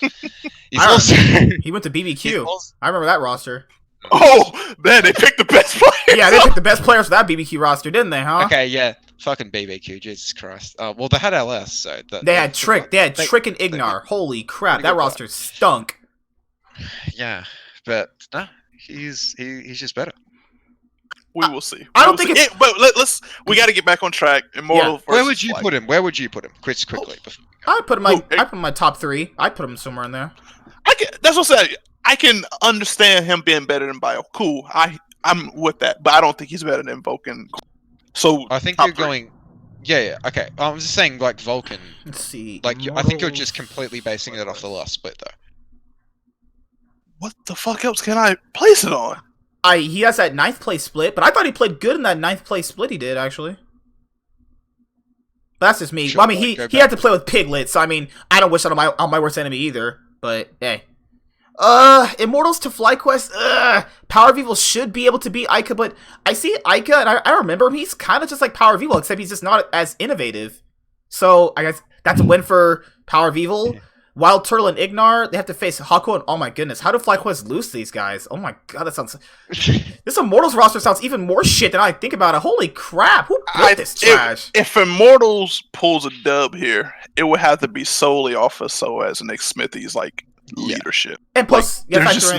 He went to BBQ. I remember that roster. Oh man, they picked the best players. Yeah, they picked the best players for that BBQ roster, didn't they? Huh? Okay, yeah, fucking BBQ, Jesus Christ. Well, they had LS, so they had Trick. They had Trick and Ignar. Holy crap, that roster stunk. Yeah, but no, he's just better. We will see. I don't think it's. But we got to get back on track. Immortal. Yeah. Where would you put him? Where would you put him? Quickly. I put him my top 3. I put him somewhere in there. That's what I said. I can understand him being better than Bio. Cool. I'm with that, but I don't think he's better than Vulcan. So I think you're going. Yeah. Okay. I'm just saying, like Vulcan. Let's see. Like I think you're just completely basing it off the last split, though. What the fuck else can I place it on? He has that 9th place split, but I thought he played good in that 9th place split. He did actually. But that's just me. Sure, well, I mean, he had to play with Piglet, so I mean, I don't wish that on my worst enemy either. But hey. Immortals to FlyQuest. Power Vivo should be able to beat Ica, but I see Ica and I remember him. He's kind of just like Power Vivo, except he's just not as innovative. So I guess that's a win for Power Vivo. Wild Turtle and Ignar, they have to face Haku and oh my goodness, how do FlyQuest lose to these guys? Oh my god, that sounds. This Immortals roster sounds even more shit than I think about it. Holy crap, who built this trash? If Immortals pulls a dub here, it would have to be solely off of Soaz and Nick Smithy's leadership. And plus, there's just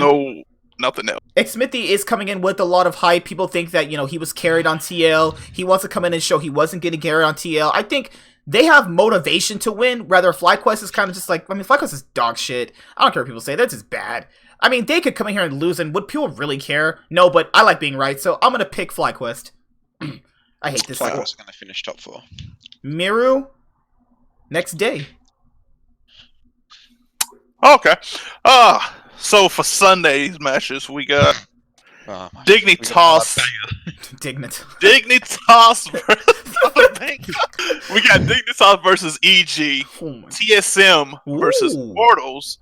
nothing else. Smithy is coming in with a lot of hype. People think that, he was carried on TL. He wants to come in and show he wasn't getting carried on TL. I think they have motivation to win, rather FlyQuest is kind of just like, I mean, FlyQuest is dog shit. I don't care what people say, that's just bad. I mean, they could come in here and lose, and would people really care? No, but I like being right, so I'm going to pick FlyQuest. I hate this. FlyQuest is going to finish top 4. Miru, next day. Okay. So for Sunday's matches, we got Dignitas. Dignitas we got Dignitas versus EG. TSM versus Mortals.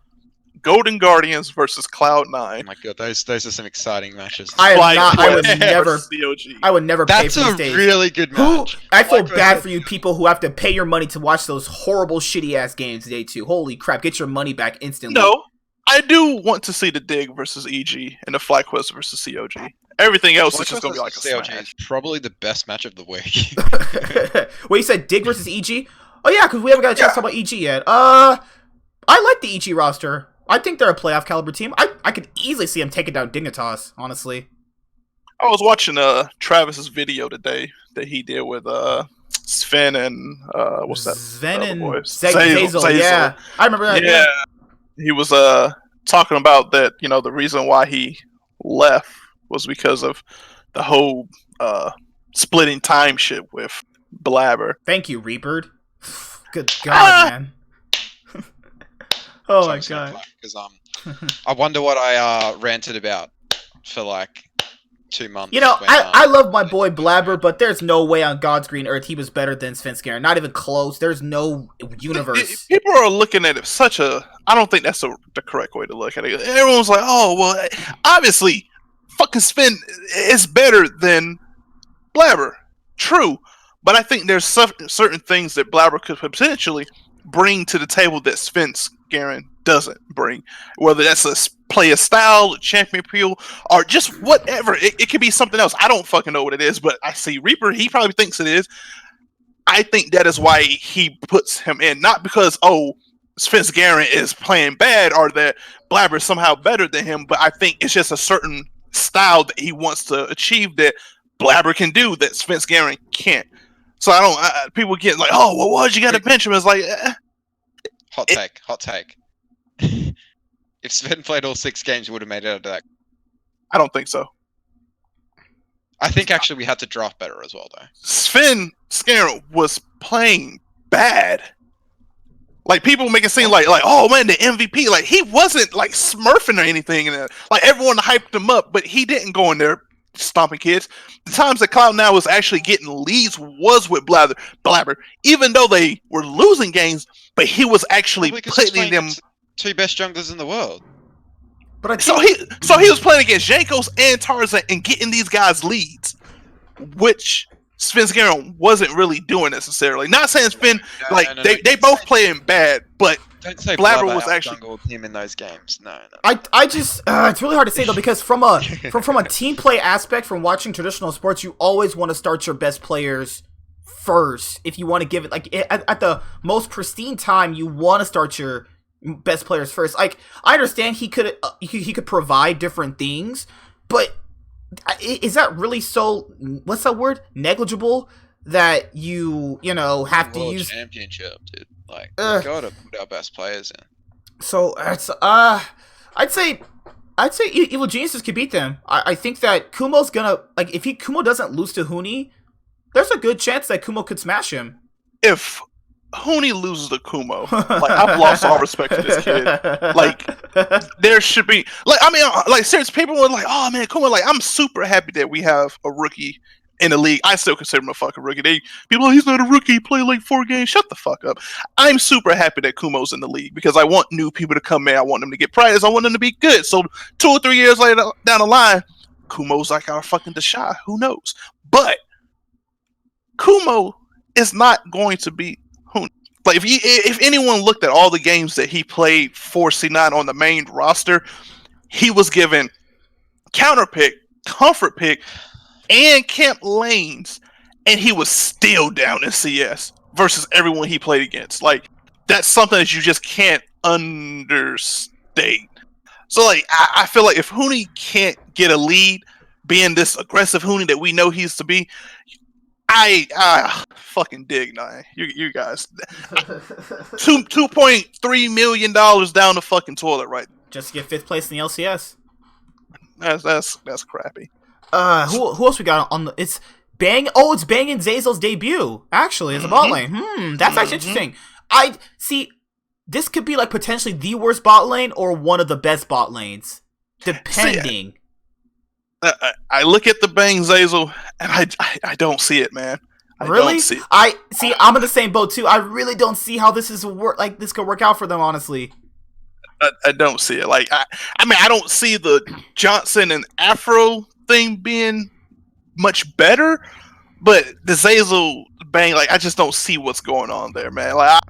Golden Guardians versus Cloud9. Oh my god, those are some exciting matches. I would never pay for these days. That's a really good match. I feel bad for you people who have to pay your money to watch those horrible, shitty-ass games day 2. Holy crap, get your money back instantly. No, I do want to see the Dig versus EG and the FlyQuest versus COG. Everything else is just going to be like a COG smash. is probably the best match of the week. Wait, you said Dig versus EG? Oh yeah, because we haven't got a chance to talk about EG yet. I like the EG roster. I think they're a playoff caliber team. I could easily see them taking down Dignitas, honestly. I was watching Travis's video today that he did with Sven and what's that? Sven and Zazel. Yeah, I remember that. Yeah, he was talking about that. The reason why he left was because of the whole splitting time shit with Blabber. Thank you, Reaper. Good God, man. Oh my god. Because I wonder what I ranted about for like 2 months. You know, when, I love my boy Blabber, but there's no way on God's green earth he was better than Svenskeren. Not even close. There's no universe. People are looking at it such a. I don't think that's the correct way to look at it. Everyone's like, oh well, obviously, fucking Sven is better than Blabber. True, but I think there's certain things that Blabber could potentially bring to the table that Svenskeren doesn't bring. Whether that's a player style, a champion appeal, or just whatever. It could be something else. I don't fucking know what it is, but I see Reaper. He probably thinks it is. I think that is why he puts him in, not because Svenskeren is playing bad or that Blabber is somehow better than him, but I think it's just a certain style that he wants to achieve that Blabber can do that Svenskeren can't. So I don't. People get like, oh, well, why'd you got to bench him? It's like, hot take. If Sven played all 6 games, he would have made it out of that. I don't think so. I think actually we had to draft better as well, though. Svenskeren was playing bad. Like people make it seem like oh man, the MVP. Like he wasn't like smurfing or anything. Like everyone hyped him up, but he didn't go in there stomping kids. The times that Cloud9 was actually getting leads was with Blabber, even though they were losing games. But he was actually putting them. 2 best junglers in the world. But So he was playing against Jankos and Tarzan and getting these guys leads, which Svenskeren wasn't really doing necessarily. Not saying Sven they both playing bad, but don't say Blabber was actually jungled him in those games. No. I just it's really hard to say though, because from a team play aspect, from watching traditional sports, you always want to start your best players first. If you want to give it like at the most pristine time, you want to start your best players first. Like I understand he could provide different things, but is that really so? What's that word? Negligible that you have to use championship, dude. Like we gotta put our best players in. So it's I'd say Evil Geniuses could beat them. I think that Kumo's gonna if Kumo doesn't lose to Huni, there's a good chance that Kumo could smash him. If Huni loses to Kumo, like I've lost all respect for this kid. Like there should be seriously, people were like, oh man, Kumo. Like I'm super happy that we have a rookie in the league. I still consider him a fucking rookie. People are like, he's not a rookie. He played like 4 games. Shut the fuck up. I'm super happy that Kumo's in the league because I want new people to come in. I want them to get practice. I want them to be good. So 2 or 3 years later down the line, Kumo's like our fucking Deshaun. Who knows? But Kumo is not going to be Huni. Like if anyone looked at all the games that he played for C9 on the main roster, he was given counter pick, comfort pick, and camp lanes, and he was still down in CS versus everyone he played against. Like that's something that you just can't understate. So like I feel like if Huni can't get a lead, being this aggressive Huni that we know he used to be, I fucking dig now. You guys, $2.3 million down the fucking toilet, right? Just to get 5th place in the LCS. That's crappy. Who else we got on the? It's Bang. Oh, it's Bang and Zazel's debut. Actually, as a bot lane. That's actually interesting. I see. This could be like potentially the worst bot lane or one of the best bot lanes, depending. I look at the Bang Zazel and I don't see it, man. I really? don't see it. I see. I'm in the same boat too. I really don't see how this this could work out for them. Honestly, I don't see it. Like I mean, I don't see the Johnson and Afro thing being much better, but the Zazel Bang, like I just don't see what's going on there, man. Like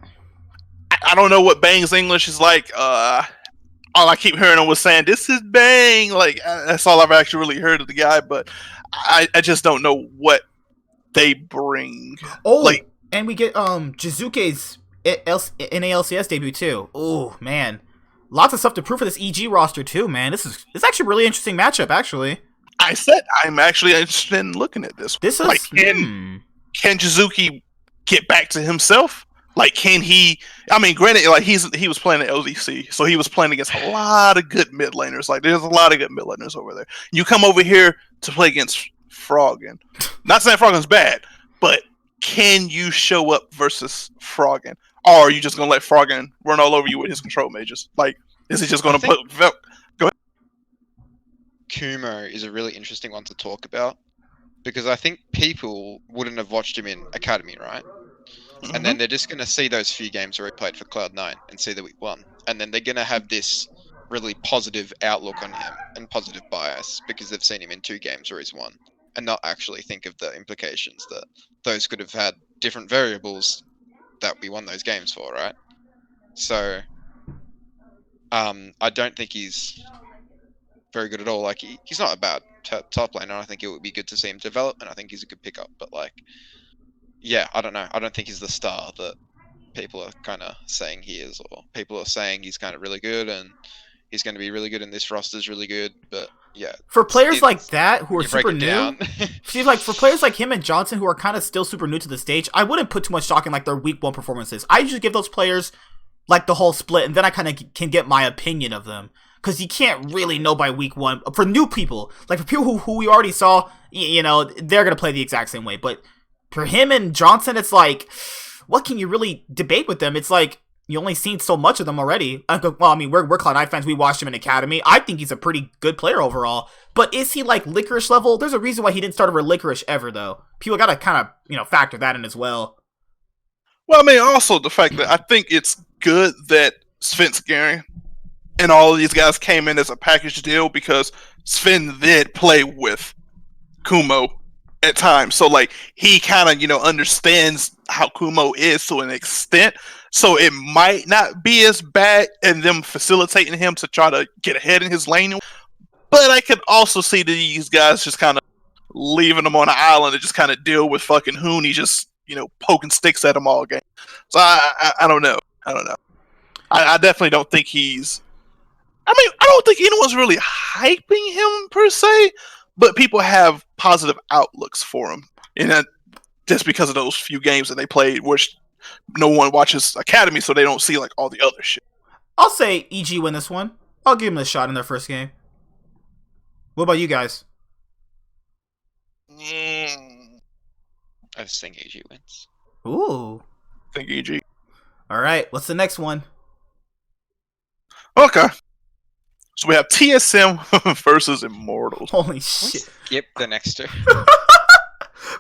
I don't know what Bang's English is like. All I keep hearing him was saying, "This is Bang." Like that's all I've actually really heard of the guy, but I just don't know what they bring. Oh, like, and we get Jizuke's NALCS debut too. Oh man, lots of stuff to prove for this EG roster too, man. It's actually a really interesting matchup, actually. I said I'm actually interested in looking at this. This is like can Jizuke get back to himself? Like, can he? I mean, granted, like he was playing at LDC, so he was playing against a lot of good mid laners. Like, there's a lot of good mid laners over there. You come over here to play against Froggen. Not saying Froggen's bad, but can you show up versus Froggen? Or are you just gonna let Froggen run all over you with his control mages? Like, is he just gonna think- put? Kumo is a really interesting one to talk about because I think people wouldn't have watched him in Academy, right? And then they're just going to see those few games where he played for Cloud9 and see that we won. And then they're going to have this really positive outlook on him and positive bias because they've seen him in 2 games where he's won and not actually think of the implications that those could have had different variables that we won those games for, right? So, I don't think he's very good at all. Like, he's not a bad top laner. I think it would be good to see him develop, and I think he's a good pickup. But, like, yeah, I don't know. I don't think he's the star that people are kind of saying he is, or people are saying he's kind of really good, and he's going to be really good, and this roster's really good. But, yeah. For players like that who are you break super it new, down. see, like for players like him and Johnson who are kind of still super new to the stage, I wouldn't put too much stock in like their week 1 performances. I usually give those players like the whole split, and then I kind of can get my opinion of them. Because you can't really know by week 1. For new people, like for people who we already saw, you know, they're going to play the exact same way. But for him and Johnson, it's like, what can you really debate with them? It's like, you only seen so much of them already. Well, I mean, we're Cloud9 fans. We watched him in Academy. I think he's a pretty good player overall. But is he like Licorice level? There's a reason why he didn't start over Licorice ever, though. People got to kind of, you know, factor that in as well. Well, I mean, also the fact that I think it's good that Svenskeren and all of these guys came in as a package deal because Sven did play with Kumo at times. So, like, he kind of, you know, understands how Kumo is to an extent. So it might not be as bad in them facilitating him to try to get ahead in his lane. But I could also see these guys just kind of leaving him on an island to just kind of deal with fucking Hooney just, you know, poking sticks at him all game. So I don't know. I definitely don't think he's... I mean, I don't think anyone's really hyping him per se, but people have positive outlooks for him. And just because of those few games that they played, which no one watches Academy, so they don't see like all the other shit. I'll say EG win this one. I'll give him a shot in their first game. What about you guys? I just think AG wins. Ooh. I think EG. All right. What's the next one? Okay. So we have TSM versus Immortals. Holy shit. Skip the next 2.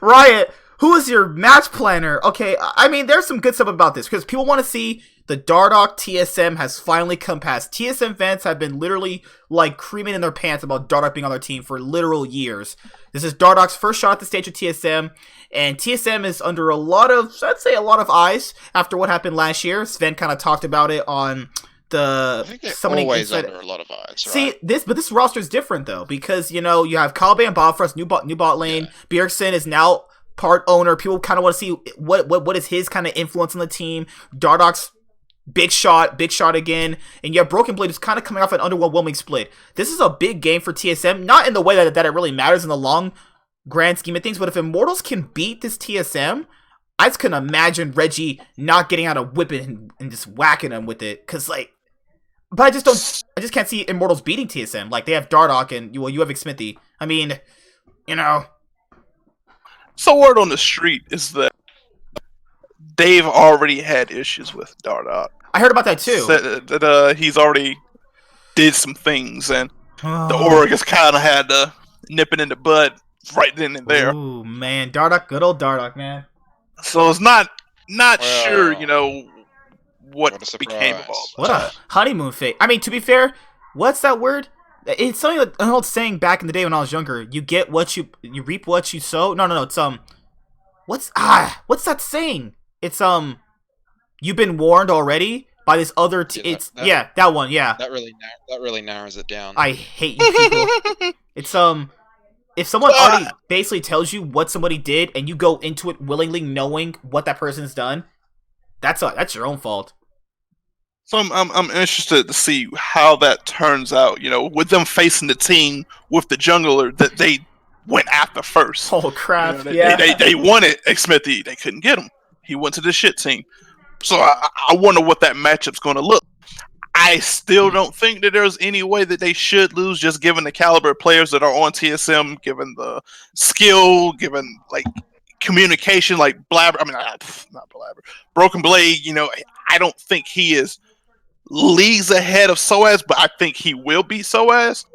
Riot, who is your match planner? Okay, I mean, there's some good stuff about this because people want to see the Dardoch TSM has finally come past. TSM fans have been literally like creaming in their pants about Dardoch being on their team for literal years. This is Dardoch's first shot at the stage with TSM, and TSM is under a lot of, I'd say, a lot of eyes after what happened last year. Sven kind of talked about it on I think they're always under a lot of eyes, right? See, this roster is different though because you know you have Kalbe and Bobfrost, new bot lane. Yeah. Bjergsen is now part owner. People kind of want to see what is his kind of influence on the team. Dardoch's big shot again, and yeah, Broken Blade is kind of coming off an underwhelming split. This is a big game for TSM, not in the way that it really matters in the long grand scheme of things, but if Immortals can beat this TSM, I just can imagine Reggie not getting out a whipping and just whacking him with it, cause like. But I just can't see Immortals beating TSM. Like, they have Dardoch and, well, you have Xmithie. I mean, you know. So word on the street is that they've already had issues with Dardoch. I heard about that too. That he's already did some things, and the org has kind of had to nip it in the bud right then and there. Ooh, man. Dardoch, good old Dardoch, man. So it's not sure, you know, what became of all What a honeymoon phase. I mean, to be fair, what's that word? It's something like an old saying back in the day when I was younger. You get what you reap what you sow. No. It's what's that saying? It's you've been warned already by this other. That one. Yeah. That really narrows it down. I hate you people. It's if someone already basically tells you what somebody did and you go into it willingly knowing what that person's done, that's your own fault. So I'm interested to see how that turns out, you know, with them facing the team with the jungler that they went after first. Oh crap! You know, they wanted Xmithie, they couldn't get him. He went to the shit team. So I wonder what that matchup's going to look. I still don't think that there's any way that they should lose, just given the caliber of players that are on TSM, given the skill, given like communication like Blabber. I mean, not Blabber. Broken Blade. I don't think he is leagues ahead of Soaz, but I think he will beat Soaz.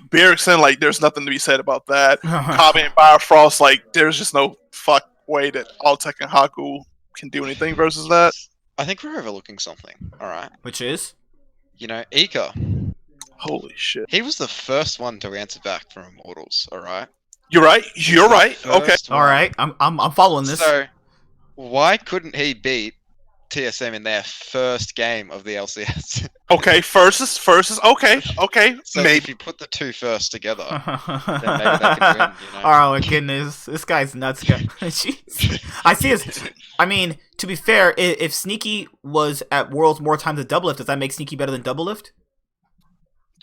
Bjergsen, like, there's nothing to be said about that. Kame and Bifrost, like, there's just no fuck way that Alltech and Haku can do anything versus that. I think we're overlooking something. All right. Which is? Ika. Holy shit. He was the first one to answer back from Immortals. All right. You're right. Okay. First All one. right, I'm following this. So, why couldn't he beat TSM in their first game of the LCS? Okay. First is okay. So Maybe. if you put the two first together, then maybe they can win. Oh my goodness, this guy's nuts. Jeez. I see his. I mean, to be fair, if Sneaky was at Worlds more times than Doublelift, does that make Sneaky better than Doublelift?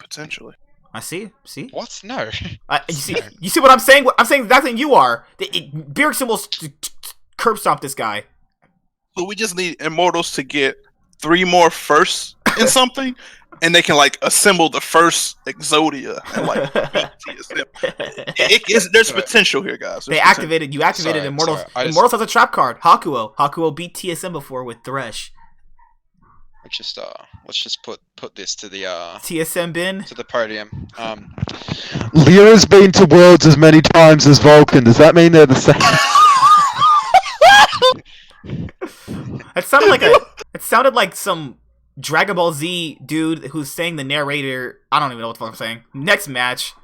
Potentially. I see. See. What? No. You see. You see what I'm saying? I'm saying exactly what you are. Bjergsen will curb stomp this guy. So we just need Immortals to get 3 more firsts in something, and they can like assemble the first Exodia and like beat TSM. There's potential here, guys. You activated Immortals. Sorry, Immortals has a trap card. Hakuo beat TSM before with Thresh. Let's just put this to the TSM bin. to the podium. Leo's been to Worlds as many times as Vulcan. Does that mean they're the same? It sounded like some Dragon Ball Z dude who's saying the narrator. I don't even know what the fuck I'm saying. Next match.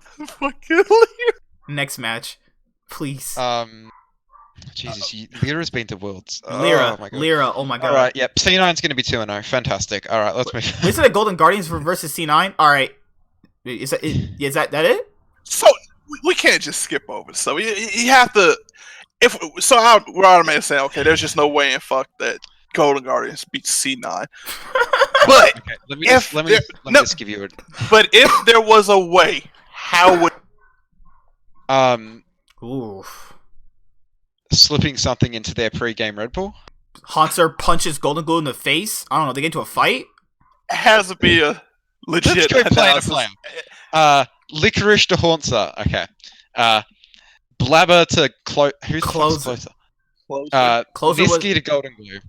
Next match. Please. Jesus, Lyra's been to Worlds. Lyra. Oh my God. Lyra. Oh my god. All right, yep. C9's going to be 2-0. Fantastic. All right, let's move. Is it a Golden Guardians versus C9? All right. Is that it? So we can't just skip over. So you have to. We're automatically saying, okay, there's just no way in fuck that Golden Guardians beats C9. But Okay, let me just give you a but if there was a way, how would Oof. slipping something into their pre-game Red Bull? Hanser punches Golden Glue in the face. I don't know. They get into a fight. it has to be a legit Let's go player to analysis. player. Licorice to Haunter. Okay. Blabber to who's Closer. closer? Closer Nisky to Golden Glue.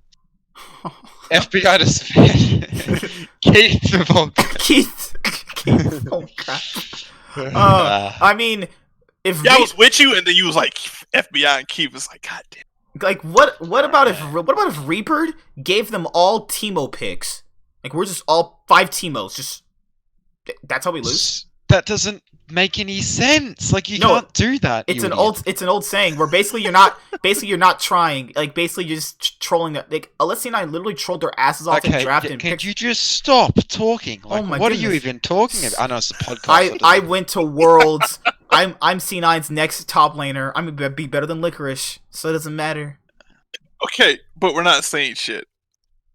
FBI to Sven. Keith to Vulcan. Keith. Oh crap. I mean, if Yeah, I was with you, and then you was like FBI, and Keith was like, God damn. like what about if Reaper gave them all Teemo picks? Like we're just all 5 Teemos. Just that's how we lose. That doesn't make any sense. Like you can't do that. It's you an idiot. it's an old saying where basically you're not trying. Like basically you're just trolling. Like Alessi and I literally trolled their asses off in draft and can picked. you just stop talking? Like, my what are you goodness. even talking about? I know it's a podcast. I went to Worlds. I'm C9's next top laner. I'm gonna be better than Licorice, so it doesn't matter. Okay, but we're not saying shit.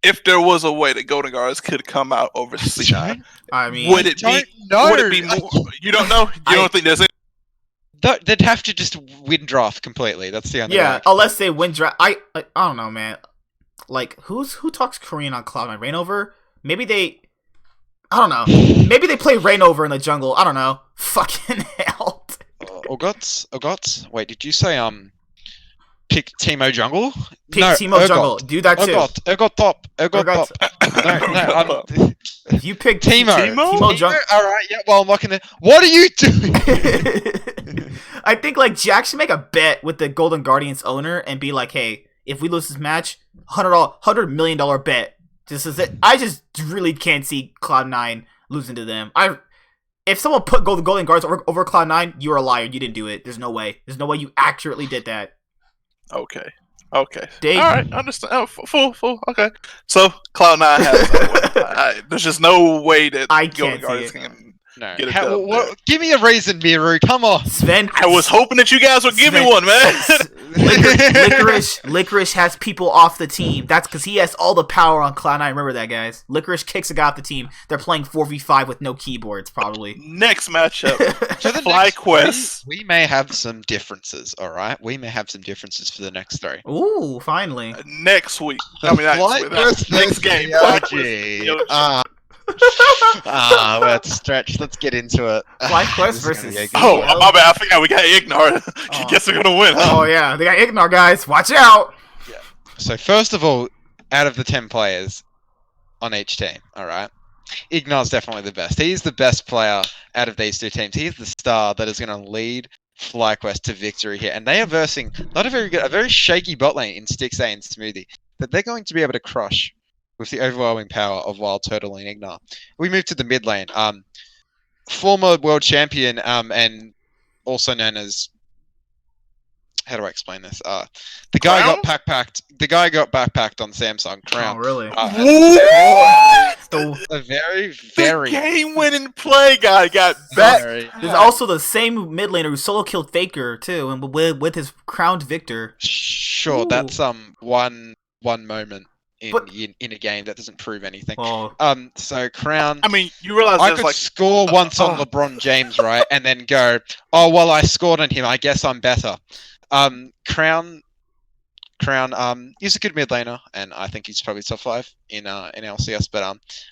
If there was a way that Golden Guards could come out over C9, I mean, would it don't be? know. Would it be more? You don't know. You don't think there's any? They'd have to just win draft completely. That's the only yeah, way. unless they win draft. I don't know, man. Like who talks Korean on Cloud9? Rainover? Maybe they. I don't know. Maybe they play Rainover in the jungle. I don't know. Fucking hell. Ogots. Wait, did you say pick Teemo jungle? Pick Teemo jungle. Do that too. Ergot top. No, You pick Teemo. Teemo jungle. All right, yeah. Well, I'm not gonna. What are you doing? I think like Jack should make a bet with the Golden Guardians owner and be like, "Hey, if we lose this match, $100 million bet. This is it. I just really can't see Cloud9 losing to them. If someone put Golden Guards over Cloud9, you're a liar. You didn't do it. There's no way. There's no way you accurately did that. Okay. Dave? All right. Understand. Oh, full. Okay. So Cloud9 has. There's just no way that I Golden can't see Guards it. can. No. Get a dub there. Give me a reason, Miru. Come on. Sven, I was hoping that you guys would give me one, man. Licorice has people off the team. That's because he has all the power on Cloud9. Remember that, guys. Licorice kicks a guy off the team. They're playing 4v5 with no keyboards, probably. Next matchup. For the Fly next Quest. we may have some differences. All right, we may have some differences for the next 3. Ooh, finally. Next week. I mean, next game. Fly Quest. Let's stretch. Let's get into it. FlyQuest This is gonna versus get good. Oh, my bad. I forgot we got Ignar. Oh. Guess we're gonna win, huh? Oh yeah, they got Ignar, guys. Watch out. So first of all, out of the 10 players on each team, all right, Ignar's definitely the best. He's the best player out of these two teams. He's the star that is going to lead FlyQuest to victory here, and they are versing not a very shaky bot lane in Stixxay and Smoothie that they're going to be able to crush with the overwhelming power of Wild Turtle and Ignar. We move to the mid lane. Former world champion and also known as, how do I explain this? The guy Crown? got backpacked. The guy got backpacked on Samsung Crown. Oh really? A very, The very game-winning play guy got back. very There's also the same mid laner who solo killed Faker too, and with his crowned victor. sure. Ooh. That's one moment in, But- in a game that doesn't prove anything. Well, So Crown. I mean, you realize I there's could like score once on LeBron James, right, and then go, oh well, I scored on him. I guess I'm better. Crown, he's a good mid laner, and I think he's probably top 5 in LCS. But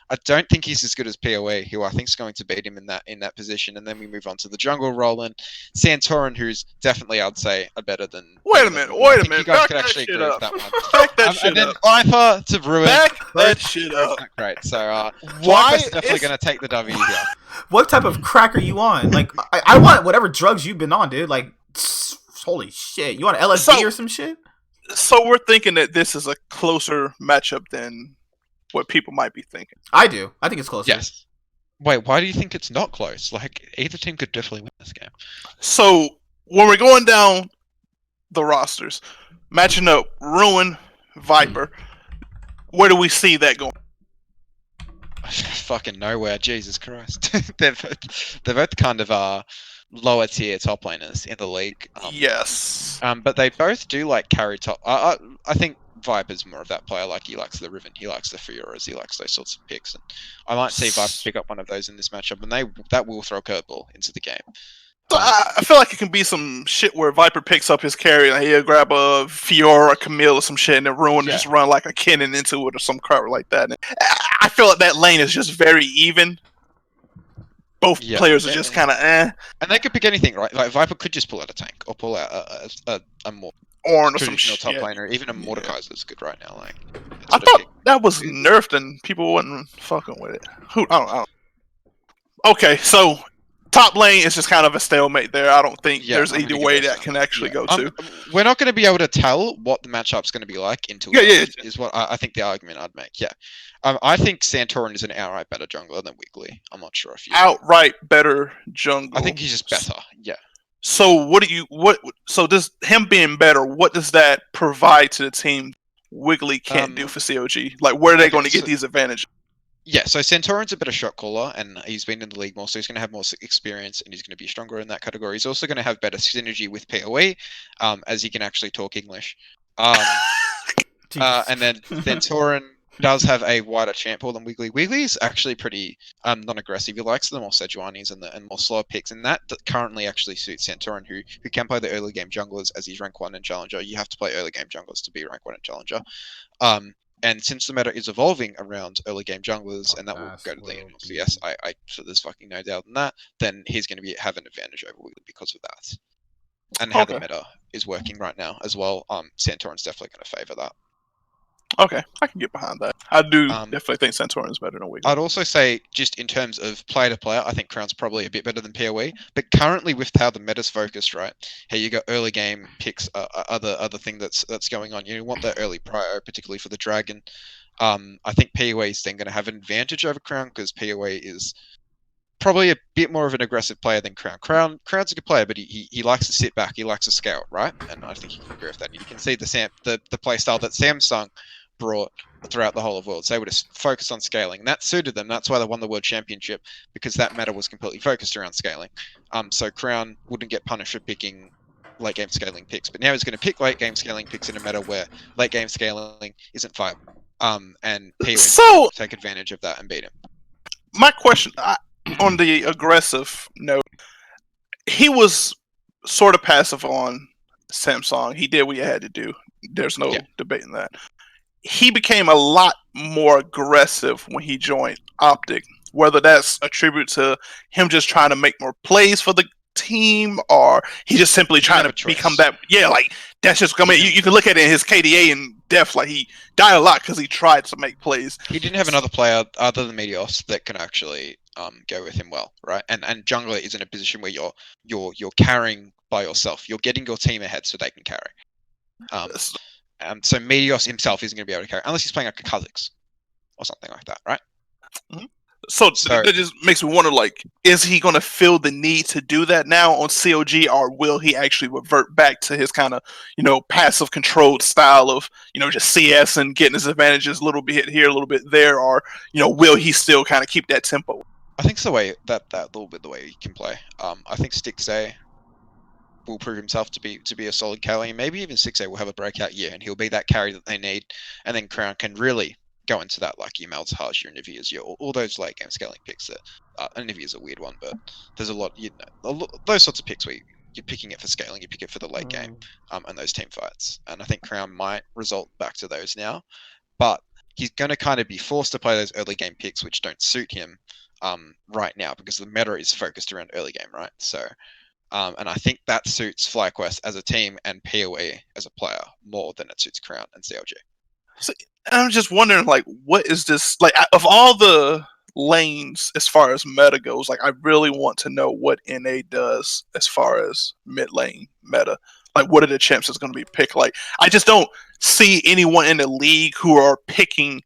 I don't think he's as good as PoE, who I think is going to beat him in that position. And then we move on to the jungle Roland, Santorin, who's definitely, I'd say, a better than. Wait a better than- minute, wait I a think minute, You guys back could that actually shit agree with up. that one. back that shit And then up. Viper to Ruin. Back that shit up. Not great. So Why FlyQuest definitely is- going to take the W here. what type of crack are you on? Like, I want whatever drugs you've been on, dude. Like, holy shit, you want LSD So- or some shit? So we're thinking that this is a closer matchup than what people might be thinking. I do. I think it's closer. Yes. Wait, why do you think it's not close? Like, either team could definitely win this game. So when we're going down the rosters, matching up Ruin, Viper, where do we see that going? Fucking nowhere, Jesus Christ. they're both kind of lower tier top laners in the league. Yes. But they both do like carry top. I think Viper's more of that player. Like, he likes the Riven, he likes the Fioras, he likes those sorts of picks. And I might see Viper pick up one of those in this matchup, and that will throw a curveball into the game. So I feel like it can be some shit where Viper picks up his carry and he'll grab a Fiora or Camille or some shit and then Ruin and Yeah. just run like a cannon into it or some crap like that. And I feel like that lane is just very even. Both Yeah. players are just kind of And they could pick anything, right? Like, Viper could just pull out a tank or pull out a more Ornn or some traditional top shit. laner. Even a Mordekaiser's good right now. Like, I thought that was nerfed and people wasn't fucking with it. I don't. Okay, so top lane is just kind of a stalemate there. I don't think Yeah, there's I'm either gonna way give that that can actually go Um, to. we're not going to be able to tell what the matchup's going to be like until Yeah, yeah. is what I think the argument I'd make. Yeah, I think Santorin is an outright better jungler than Wiggly. I'm not sure if you. Outright better jungle. I think he's just better. Yeah. So So does him being better? What does that provide to the team? Wiggly can't do for COG. Like, where are they okay, going to get so- these advantages? Yeah, so Santorin's a better shot caller, and he's been in the league more, so he's going to have more experience, and he's going to be stronger in that category. He's also going to have better synergy with PoE, as he can actually talk English. Jesus. And then Santorin does have a wider champ pool than Wiggly. Wiggly's actually pretty non-aggressive. He likes the more Sejuanis and more slower picks, and that currently actually suits Santorin, who can play the early game junglers as he's rank 1 in Challenger. You have to play early game junglers to be rank 1 in Challenger. And since the meta is evolving around early game junglers, and that will go to the end of CS, so there's fucking no doubt in that, then he's going to have an advantage over Wiggly because of that. And how the Okay. meta is working right now as well, Santorin's definitely going to favor that. Okay, I can get behind that. I do Um, definitely think Santorin is better than Wiggly. I'd also say, just in terms of player to player, I think Crown's probably a bit better than PoE. But currently, with how the meta's focused, right? How you got early game picks, other thing that's going on. You want that early prio, particularly for the dragon. I think PoE is then going to have an advantage over Crown because PoE is probably a bit more of an aggressive player than Crown. Crown's a good player, but he likes to sit back. He likes to scale, right? And I think you can agree with that. You can see the play style that Samsung brought throughout the whole of Worlds. They would have focused on scaling, and that suited them. That's why they won the World Championship, because that meta was completely focused around scaling. So Crown wouldn't get punished for picking late game scaling picks, but now he's going to pick late game scaling picks in a meta where late game scaling isn't viable. And PoE So- take advantage of that and beat him. My question on the aggressive note, he was sort of passive on Samsung. He did what he had to do. There's no Yeah. debating that. He became a lot more aggressive when he joined Optic. Whether that's a tribute to him just trying to make more plays for the team, or he just simply trying have to a choice. become that. Yeah, like that's just. I mean, you can look at it in his KDA and depth. Like he died a lot because he tried to make plays. He didn't have another player other than Meteos that can actually go with him well, right? And jungler is in a position where you're carrying by yourself. You're getting your team ahead so they can carry. So Meteos himself isn't going to be able to carry unless he's playing like a Kha'Zix or something like that, right? So So- that just makes me wonder, like, is he going to feel the need to do that now on COG, or will he actually revert back to his kind of, passive controlled style of, just CS and getting his advantages a little bit here, a little bit there, or, will he still kind of keep that tempo? I think it's the way that little bit the way he can play. I think Stixxay will prove himself to be a solid carry. Maybe even Stixxay will have a breakout year and he'll be that carry that they need. And then Crown can really go into that, like your Malzahar, your Nivea's, all those late game scaling picks. That Nivea's a weird one, but there's a lot. Those sorts of picks where you're picking it for scaling, you pick it for the late game, and those team fights. And I think Crown might result back to those now, but he's going to kind of be forced to play those early game picks which don't suit him right now because the meta is focused around early game, right? So, and I think that suits FlyQuest as a team and PoE as a player more than it suits Crown and CLG. I'm just wondering, like, what is this, like, of all the lanes as far as meta goes, like, I really want to know what NA does as far as mid lane meta. Like, what are the champs that's going to be picked? Like, I just don't see anyone in the league who are picking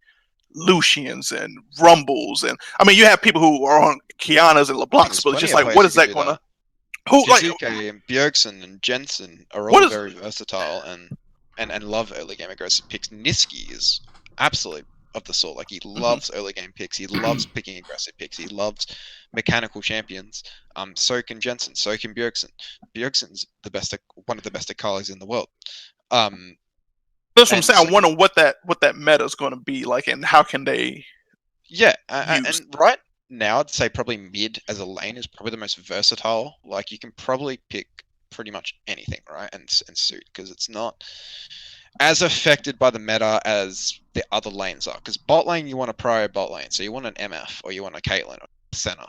Lucians and Rumbles, and I mean, you have people who are on Kianas and LeBlancs, but it's just like, what is that going to? Who like Jizuke and Bjergsen and Jensen are What all is- very versatile and love early game aggressive picks. Niski is absolutely of the sort. Like he loves early game picks. He loves picking aggressive picks. He loves mechanical champions. So can Jensen. So can Bjergsen. Bjergsen's one of the best Akalis in the world. that's what I'm and saying. I so- wonder what that meta is going to be like, and how can they? Yeah, and Used. right now I'd say probably mid as a lane is probably the most versatile. Like you can probably pick pretty much anything, right? And suit because it's not as affected by the meta as the other lanes are. Because bot lane you want a prio bot lane, so you want an MF or you want a Caitlyn or Senna,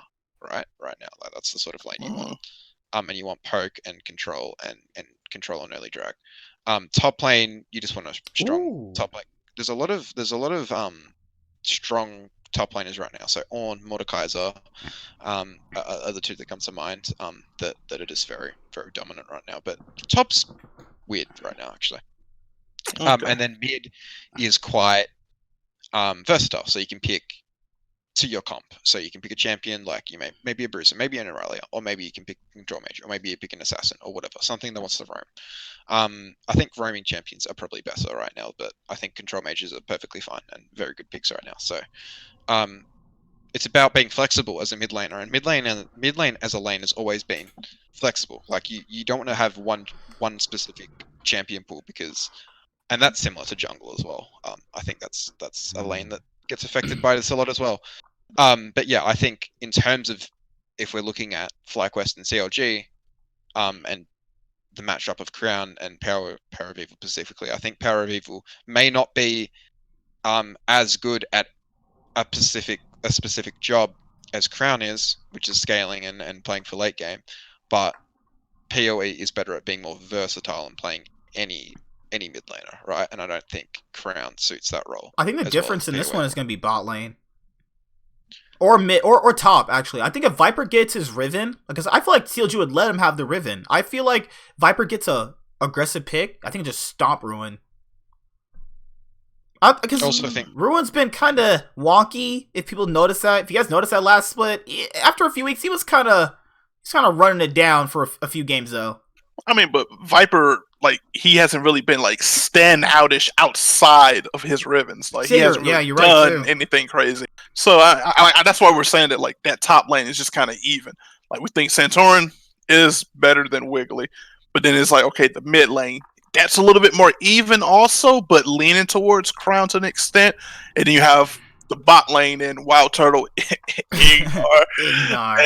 right? Right now, like that's the sort of lane you want. And you want poke and control and control on early drag. Top lane you just want a strong top lane. There's a lot of strong top laners right now. So Ornn, Mordekaiser, are the two that come to mind. That are just very, very dominant right now. But top's weird right now, actually. Okay. And then mid is quite versatile. So you can pick to your comp. So you can pick a champion like maybe a Bruiser, maybe an Aurelia, or maybe you can pick Control Mage, or maybe you pick an Assassin or whatever, something that wants to roam. I think roaming champions are probably better right now, but I think Control Mages are perfectly fine and very good picks right now. So it's about being flexible as a mid laner, and mid lane as a lane has always been flexible. Like you don't want to have one specific champion pool and that's similar to jungle as well. I think that's a lane that gets affected by this a lot as well. But yeah, I think in terms of if we're looking at FlyQuest and CLG, and the matchup of Crown and Power of Evil specifically, I think Power of Evil may not be as good at a specific job as Crown is, which is scaling and playing for late game, but PoE is better at being more versatile and playing any mid laner, right? And I don't think Crown suits that role. I think the as well difference as in this PoE. one is going to be bot lane. Or mid, or top, actually. I think if Viper gets his Riven, because I feel like CLG would let him have the Riven. I feel like Viper gets a aggressive pick, I think just stomp Ruin. Because Also think- Ruin's been kind of wonky, if people notice that. If you guys noticed that last split, after a few weeks, he's kind of running it down for a few games, though. I mean, but Viper, like, he hasn't really been like stand outish outside of his Rivens. Like, he Yeah, hasn't really you're right, done too. anything crazy. So I that's why we're saying that like that top lane is just kind of even. Like we think Santorin is better than Wiggly, but then it's like, okay, the mid lane, that's a little bit more even also, but leaning towards Crown to an extent. And then you have the bot lane and Wild Turtle, Ignar, Ignar.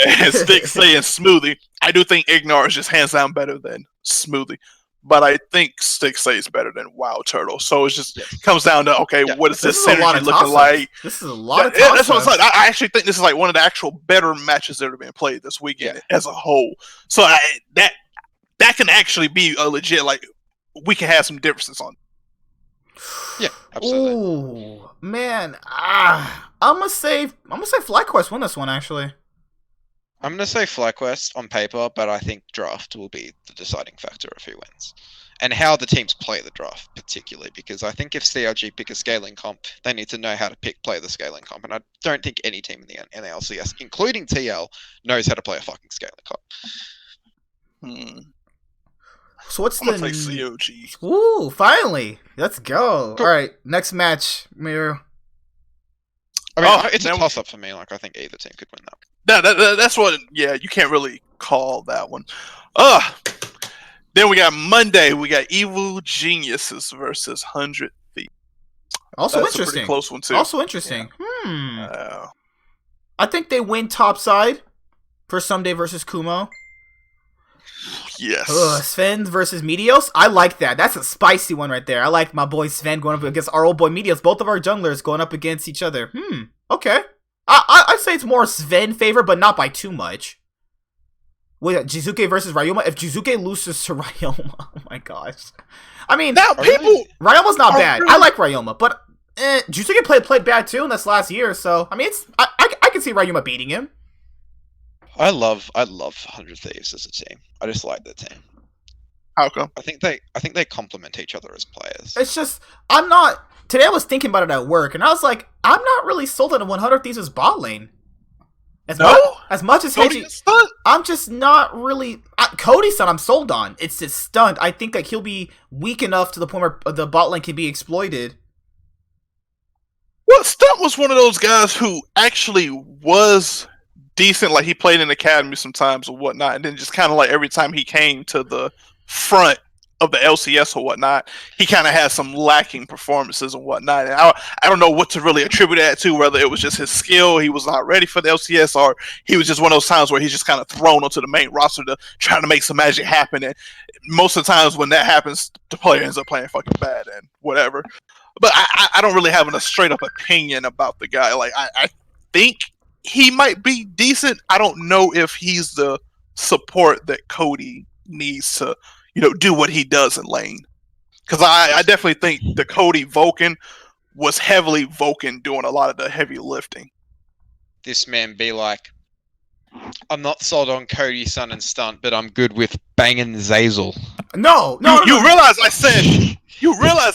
and Stixxay and Smoothie. I do think Ignar is just hands down better than Smoothie. but I think Stixxay is better than Wild Turtle. So it just Yes. comes down to, okay, Yeah. what is This this is a lot synergy of looking toss-ups. like? This is a lot of Yeah, that's what I'm toss-ups. saying. I actually think this is like one of the actual better matches that have been played this weekend as a whole. So that can actually be a legit, like, we can have some differences on. Yeah, absolutely. Ooh, man. I'm gonna say FlyQuest win this one, actually. I'm gonna say FlyQuest on paper, but I think draft will be the deciding factor of who wins. And how the teams play the draft, particularly, because I think if CRG pick a scaling comp, they need to know how to play the scaling comp. And I don't think any team in the LCS, including TL, knows how to play a fucking scaling comp. So what's I'm the... gonna say COG. Ooh, finally. Let's go. Cool. All right, next match, Miru. I mean, Oh, it's a now- toss-up for me. Like, I think either team could win that. That's what. Yeah, you can't really call that one. Then we got Monday. We got Evil Geniuses versus 100 Thieves. Also That's a interesting. pretty close one too. Also interesting. I think they win topside for Someday versus Kumo. Yes. Sven versus Meteos. I like that. That's a spicy one right there. I like my boy Sven going up against our old boy Meteos. Both of our junglers going up against each other. Okay. I'd say it's more Sven favor, but not by too much. Wait, Jizuke versus Ryoma. If Jizuke loses to Ryoma, oh my gosh. I mean, Now people. Ryoma's not Oh, bad. really? I like Ryoma, but Jizuke played bad too in this last year. So I mean, I can see Ryoma beating him. I love 100 Thieves as a team. I just like their team. How come? I think they complement each other as players. It's just today I was thinking about it at work, and I was like, I'm not really sold on 100 Thieves' bot lane. As much as Cody Heiji, is stunned? I'm just not really. Cody's son, I'm sold on. It's just stunned. I think that he'll be weak enough to the point where the bot lane can be exploited. Well, Stunt was one of those guys who actually was decent. Like, he played in academy sometimes or whatnot, and then just kind of like every time he came to the front of the LCS or whatnot, he kind of had some lacking performances and whatnot. And I don't know what to really attribute that to, whether it was just his skill, he was not ready for the LCS, or he was just one of those times where he's just kind of thrown onto the main roster to try to make some magic happen. And most of the times when that happens, the player ends up playing fucking bad and whatever. But I don't really have a straight up opinion about the guy. Like, I think he might be decent. I don't know if he's the support that Cody needs to, do what he does in lane. Because I definitely think the Cody Vulcan was heavily Vulcan doing a lot of the heavy lifting. This man be like, I'm not sold on Cody, Sun, and Stunt, but I'm good with banging Zazel. No. You realize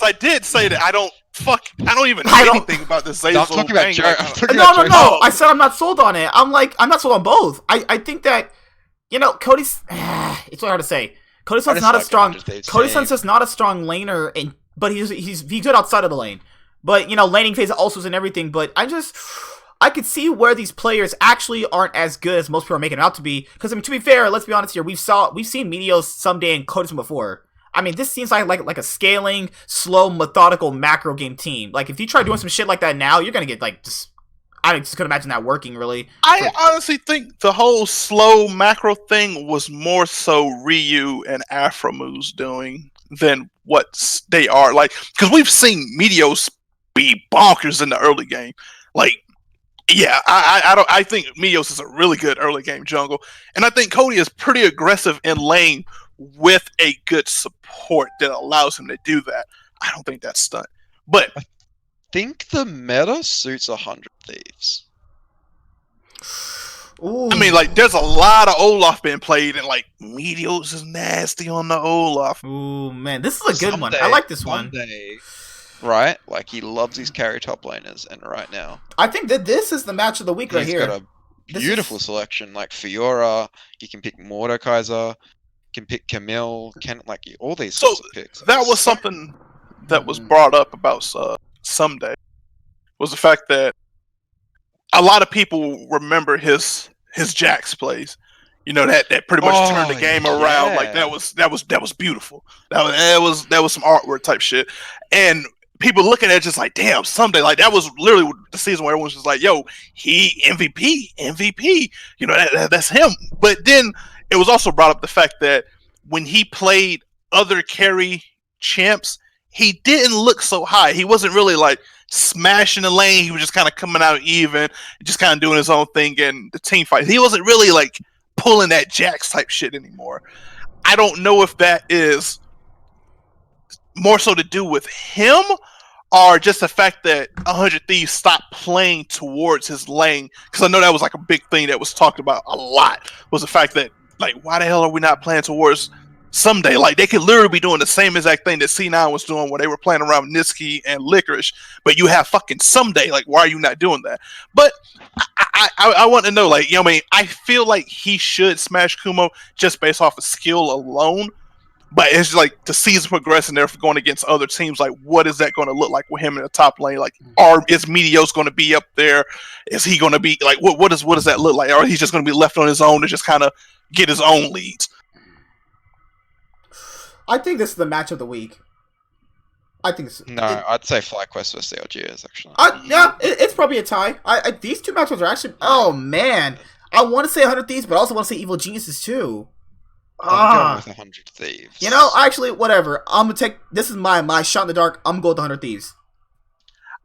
I did say that I don't even know anything about this Zazel No, I'm talking about thing Joe. right I'm now. talking about Joe. No. I said I'm not sold on it. I'm not sold on both. I think that Cody's. It's really hard to say. Cody's I just not a like strong. 100 Thieves Cody's team. just not a strong laner, but he's good outside of the lane. But laning phase also is in everything. But I could see where these players actually aren't as good as most people are making it out to be. Because to be fair, let's be honest here. We've seen Meteos Someday and Cody's before. I mean, this seems like a scaling, slow, methodical macro game team. Like, if you try doing some shit like that now, you're gonna get I just couldn't imagine that working, really. I honestly think the whole slow macro thing was more so Ryu and Afromoose doing than what they are. Like, because we've seen Meteos be bonkers in the early game. Like, yeah, I think Meteos is a really good early game jungle, and I think Cody is pretty aggressive in lane with a good support that allows him to do that. I don't think that's stunt, but think the meta suits 100 Thieves. Ooh. I mean, like, there's a lot of Olaf being played, and like Meteos is nasty on the Olaf. Ooh, man, this is a good one. I like this one. Someday, right? Like, he loves his carry top laners, and right now I think that this is the match of the week right he's here. got a This beautiful is- selection. Like Fiora, you can pick Mordekaiser, you can pick Camille, all these So sorts of picks. that was something that was brought up about Someday, was the fact that a lot of people remember his Jax plays. That pretty much turned the Oh, game around. Like, yeah. that was beautiful. That was some artwork type shit. And people looking at it just like, damn, Someday, like, that was literally the season where everyone's just like, yo, he MVP. That's him. But then it was also brought up the fact that when he played other carry champs, he didn't look so high. He wasn't really like smashing the lane. He was just kind of coming out even, just kind of doing his own thing in the team fight. He wasn't really like pulling that Jax type shit anymore. I don't know if that is more so to do with him or just the fact that 100 Thieves stopped playing towards his lane. Because I know that was like a big thing that was talked about a lot, was the fact that, like, why the hell are we not playing towards Someday? Like, they could literally be doing the same exact thing that C9 was doing when they were playing around with Niski and Licorice, but you have fucking Someday. Like, why are you not doing that? But I want to know, like, you know what I mean? I feel like he should smash Kumo just based off of skill alone. But it's like the season progressing, they're going against other teams. Like, what is that going to look like with him in the top lane? Like, is Meteos going to be up there? Is he going to be like what does that look like? Or he's just going to be left on his own to just kind of get his own leads? I think this is the match of the week. I think it's, I'd say FlyQuest vs LGS actually. Yeah, it's probably a tie. These two matchups are actually. Oh man, I want to say 100 Thieves, but I also want to say Evil Geniuses too. I'm going with 100 Thieves. You know, actually, whatever. I'm gonna take. This is my shot in the dark. I'm gonna go with 100 Thieves.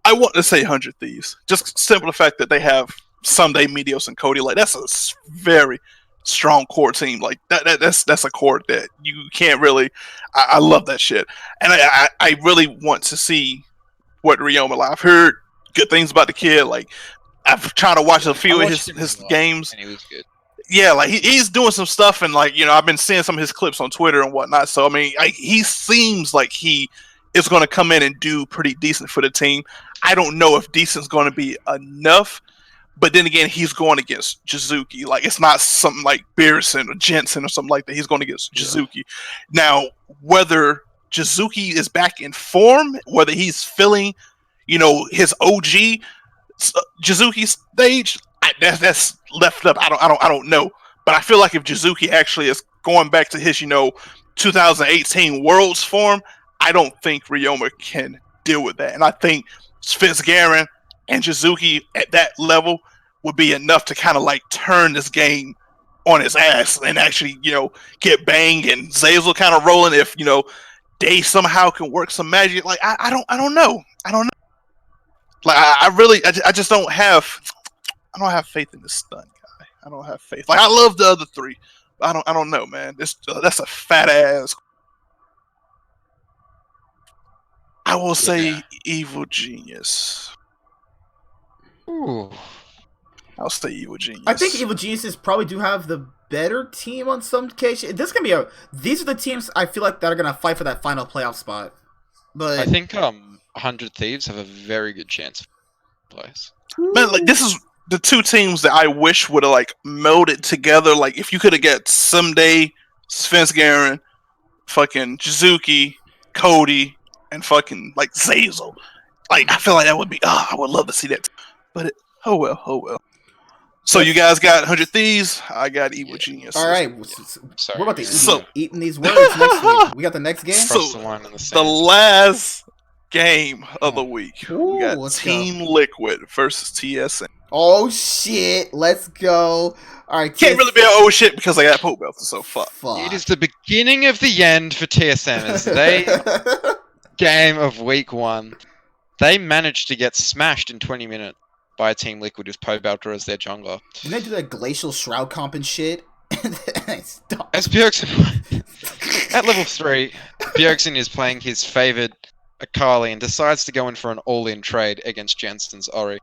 I want to say 100 Thieves. Just simple the fact that they have Someday, Meteos, and Cody. Like, that's a very strong core team. Like that's a core that you can't really. I love that shit, and I really want to see what Ryoma. Like, I've heard good things about the kid. Like, I've tried to watch a few of his games, and he was good. Yeah, like he's doing some stuff, and like, you know, I've been seeing some of his clips on Twitter and whatnot. So I mean, he seems like he is going to come in and do pretty decent for the team. I don't know if decent's going to be enough, but then again, he's going against Jizuki. Like, it's not something like Beerson or Jensen or something like that. He's going against Jizuki. Now, whether Jizuki is back in form, whether he's filling, you know, his OG Jizuki stage, that's left up. I don't know. But I feel like if Jizuki actually is going back to his, you know, 2018 Worlds form, I don't think Ryoma can deal with that. And I think Fitzgerald and Jizuki at that level would be enough to kind of like turn this game on its ass and actually, you know, get Bang and Zazel kind of rolling if, you know, they somehow can work some magic. Like, I don't know. Like, I just don't have faith in this stun guy. I don't have faith. Like, I love the other three, but I don't know, man. That's a fat ass. I will say Evil Genius. Ooh. I'll say Evil Genius. I think Evil Geniuses probably do have the better team on some occasion. These are the teams I feel like that are gonna fight for that final playoff spot. But I think 100 Thieves have a very good chance of place. Man, like, this is the two teams that I wish would have like melded together. Like, if you could have got Someday, Svensgaren, fucking Jizuki, Cody, and fucking like Zazel. Like, I feel like that would be. I would love to see that. But oh well. So you guys got 100 Thieves. I got Evil Genius. All right, Sorry. we're about to So- eating these words next week. We got the next game. So- Cross the line in the The sand. last game of the week, Ooh, we got let's Team Liquid versus TSM. Oh shit! Let's go. All right, Can't really be an old shit because I got Pope Belts, so fuck. It is the beginning of the end for TSM as they game of week 1. They managed to get smashed in 20 minutes by Team Liquid with Pobelter as their jungler. Didn't they do that glacial shroud comp and shit? Stop. As Bjergsen at level 3, Bjergsen is playing his favoured Akali and decides to go in for an all-in trade against Jensen's Ori.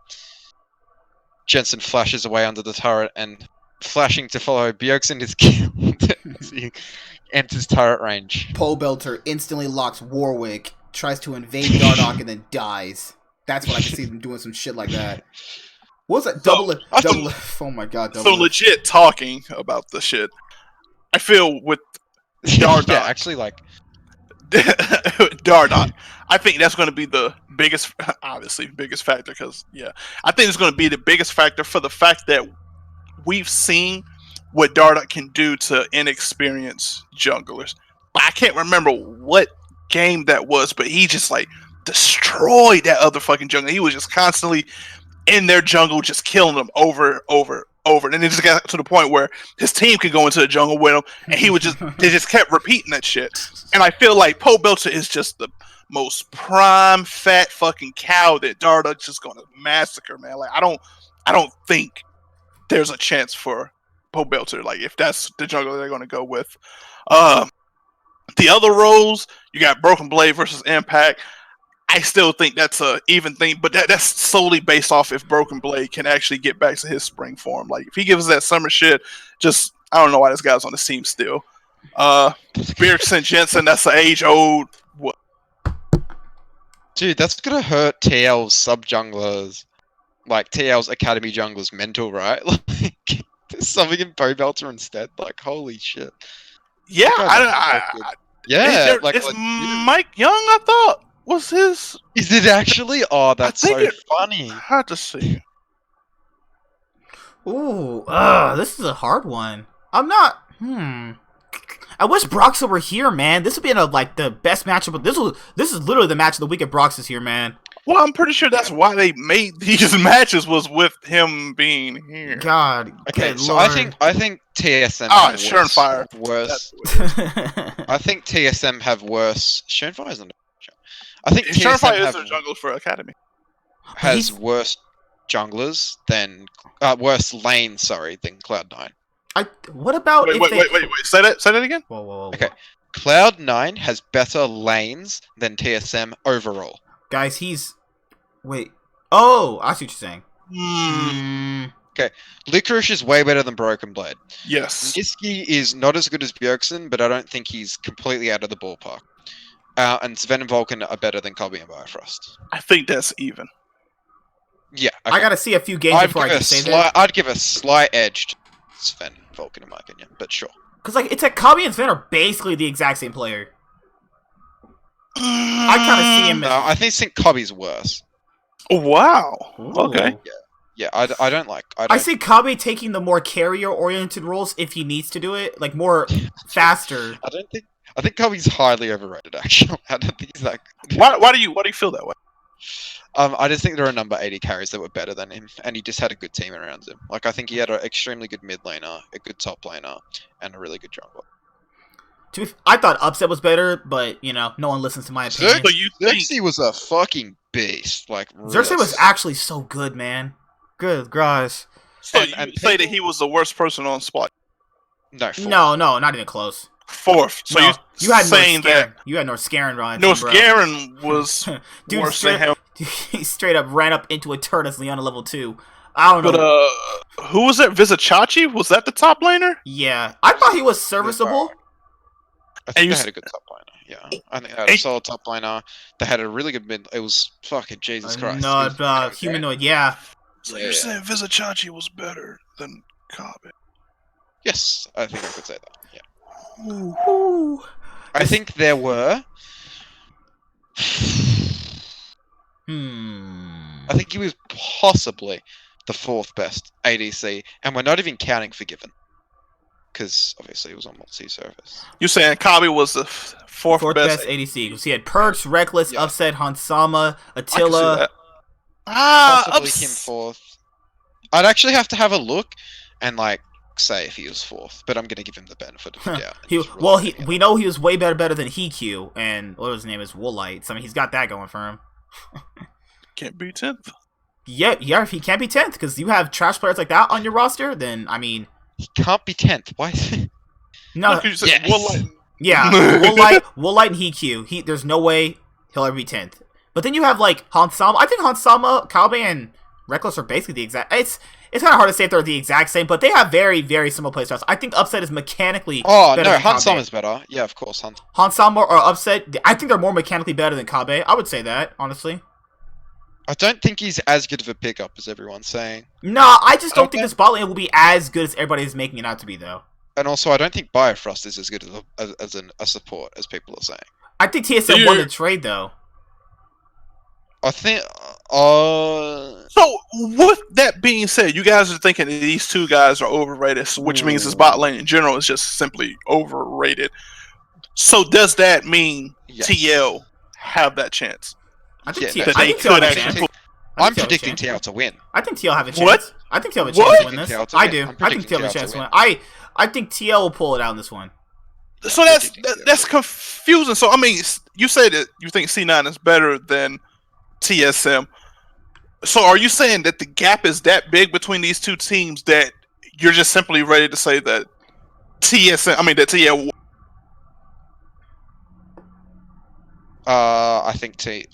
Jensen flashes away under the turret and flashing to follow Bjergsen is killed as he enters turret range. Pobelter instantly locks Warwick, tries to invade Dardoch, and then dies. That's what I can see them doing some shit like that. What was that? Double oh my god, So double legit talking about the shit. I feel with Dardoch. Yeah, actually, like, Dardoch. I think that's going to be the biggest, obviously, biggest factor because, yeah. I think it's going to be the biggest factor for the fact that we've seen what Dardoch can do to inexperienced junglers. I can't remember what game that was, but he just, like, destroyed that other fucking jungler. He was just constantly in their jungle, just killing them over over, and it just got to the point where his team could go into the jungle with him, and they just kept repeating that shit. And I feel like Poe Belcher is just the most prime fat fucking cow that Dardoch's just gonna massacre, man. Like I don't think there's a chance for Poe Belcher, like if that's the jungle they're gonna go with. The other roles, you got Broken Blade versus Impact. I still think that's a even thing, but that's solely based off if Broken Blade can actually get back to his spring form. Like if he gives us that summer shit, just I don't know why this guy's on the team still. Bjergsen Jensen, that's an age old. Dude, that's gonna hurt TL's sub junglers, like TL's academy junglers mental, right? Like something in Poe Belcher instead. Like holy shit. Yeah, yeah. Like it's Mike Young. I thought was his. Is it actually? Oh, that's so funny. Hard to see. Ooh, this is a hard one. I'm not. I wish Broxah were here, man. This would be the best matchup. But this is literally the match of the week if Brox is here, man. Well, I'm pretty sure that's why they made these matches was with him being here. God. Okay, so Lord. I think TSM. Surenfire. Worse. I think TSM have worse. Surenfire isn't. I think Surenfire is a jungle for Academy. Has worse junglers than worse lanes. Sorry, than Cloud9. What about wait. Say that again. Whoa. Okay, Cloud9 has better lanes than TSM overall. Guys, wait. Oh, I see what you're saying. Okay, Licorice is way better than Broken Blade. Yes. Niski is not as good as Bjergsen, but I don't think he's completely out of the ballpark. And Sven and Vulcan are better than Cobby and Bifrost. I think that's even. Yeah. Okay. I gotta see a few games before I can say that. I'd give a slight edge to Sven and Vulcan, in my opinion, but sure. Because, it's like Cobby and Sven are basically the exact same player. I kind of see him as... No, I think Cobby's worse. Wow. Ooh. Okay. Yeah, I don't like... I see Cobby taking the more carrier-oriented roles if he needs to do it. Like, more faster. I think Cobby's highly overrated, actually. I don't think he's that good. Why do you feel that way? I just think there are a number of 80 carries that were better than him, and he just had a good team around him. Like, I think he had an extremely good mid laner, a good top laner, and a really good jungler. I thought Upset was better, but, no one listens to my opinion. Xerxes was a fucking beast. Like, Xerxes was actually so good, man. Good gosh. So you say that he was the worst person on Spot? No, fourth. No, not even close. Fourth. So no, you had saying that you had Northscaron right? Northscaron was Dude, worse than him. He straight up ran up into a turn as Leona level 2. I don't know. But who was that? Vizichachi? Was that the top laner? Yeah, I thought he was serviceable. I think they had a good top liner. Yeah, I think they had a solid top liner. They had a really good mid. It was fucking Jesus Christ. No, humanoid. Yeah. So you're saying Vizichachi was better than Cobby? Yes, I think I could say that. Yeah. Ooh. I think there were. I think he was possibly the fourth best ADC, and we're not even counting Forgiven, because obviously he was on multi-service. You're saying Cobby was the fourth best ADC because he had Perks, Reckless, Upset, Hansama, Attila. Possibly him fourth. I'd actually have to have a look and say if he was fourth, but I'm gonna give him the benefit of the doubt. We know he was way better than Heq, and what his name is Woolite. So I mean, he's got that going for him. Can't be 10th. Yeah. If he can't be 10th, because you have trash players like that on your roster, then I mean, he can't be 10th. Why? No. Yes. Woolite. Yeah, Woolite and Heq. There's no way he'll ever be 10th. But then you have Hansama. I think Hansama, Cobby, and Reckless are basically the exact. It's kind of hard to say if they're the exact same, but they have very, very similar playstyles. I think Upset is mechanically better than Hansama is better. Yeah, of course. Hansama or Upset, I think they're more mechanically better than Cobby. I would say that, honestly. I don't think he's as good of a pickup as everyone's saying. No, I just don't think this bot lane will be as good as everybody is making it out to be, though. And also, I don't think Bifrost is as good as a support as people are saying. I think TSM won the trade, though. I think. So, with that being said, you guys are thinking that these two guys are overrated, which means this bot lane in general is just simply overrated. So, does that mean TL have that chance? I think Yeah, TL I'm predicting TL to win. I think TL have a chance. What? I think TL have a What? chance to win this. TL to I win. do. I'm I think predicting TL have a TL chance to to win. win. I think TL will pull it out in this one. So that's confusing. So I mean, you say that you think C9 is better than TSM. So are you saying that the gap is that big between these two teams that you're just simply ready to say that that TL? I think Jesus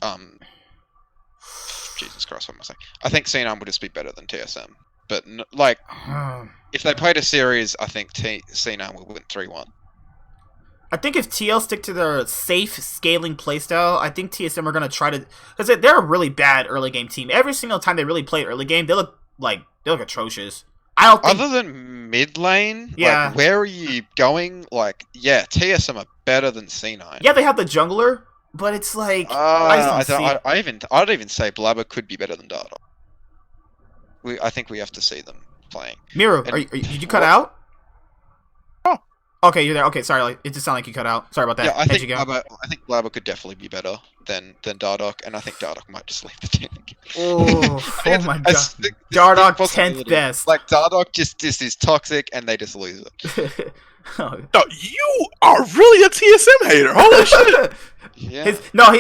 Christ, what am I saying? I think C9 would just be better than TSM. But like, if they played a series, I think C9 will win 3-1. I think if TL stick to their safe scaling playstyle, I think TSM are gonna try to, because they're a really bad early game team. Every single time they really play early game, they look atrocious. I don't think. Other than mid lane, Yeah. like, where are you going? Like, yeah, TSM are better than C9. Yeah, they have the jungler, but it's like I I'd even say Blabber could be better than Dada. I think we have to see them playing. Miro, And did you cut what- out? Oh. Okay, you're there. Okay, sorry. Like, it just sounded like you cut out. Sorry about that. Yeah, I How'd think you go? Blabber could definitely be better than Dardoch, and I think Dardoch might just leave the team. Oh my god. Distinct Dardoch 10th possibility. best. Like Dardoch just is toxic, and they just lose it. Oh. No, you are really a TSM hater. Holy shit! Yeah.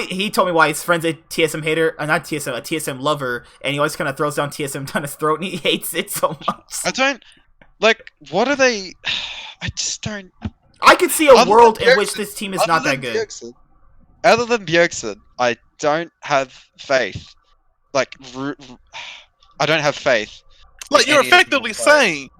He told me why his friend's a TSM hater, not TSM, a TSM lover, and he always kind of throws down TSM down his throat, and he hates it so much. I don't like. What are they? I just don't. I could see a Other world than in which Bjergsen- this team is other not that than good. Bjergsen- Other than Bjergsen, I don't have faith. Like, I don't have faith. Like you're Any of them effectively players. saying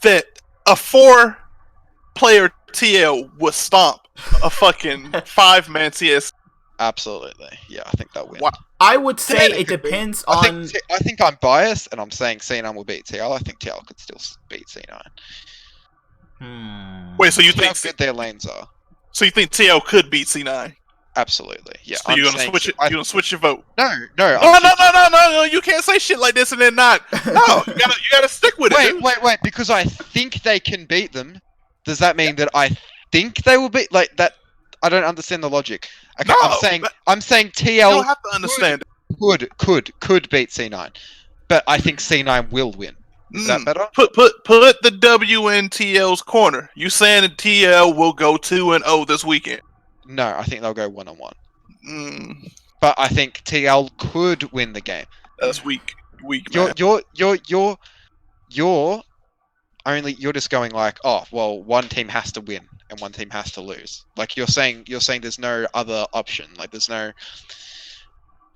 that a 4-player TL would stomp a fucking 5-man TS. Absolutely, yeah, I think they'll win. Wow. I would say Technically, it depends I on. think I'm biased, and I'm saying C9 will beat TL. I think TL could still beat C9. Wait, so you See how think good their lanes are? TL could beat C9? Absolutely, yeah. So you're gonna switch it? You're gonna switch your vote? No. No! You can't say shit like this and then not. No, you gotta stick with it. dude. Wait. Because I think they can beat them. Does that mean that I think they will beat that? I don't understand the logic. Okay, No, I'm saying You don't TL have to understand. could beat C9, but I think C9 will win. Is that better? Put the W in TL's corner. You saying that TL will go 2-0 this weekend? No, I think they'll go 1-on-1. Mm, But I think TL could win the game. that's weak. Man. You're just going like, oh well, one team has to win and one team has to lose. Like you're saying there's no other option. Like there's no,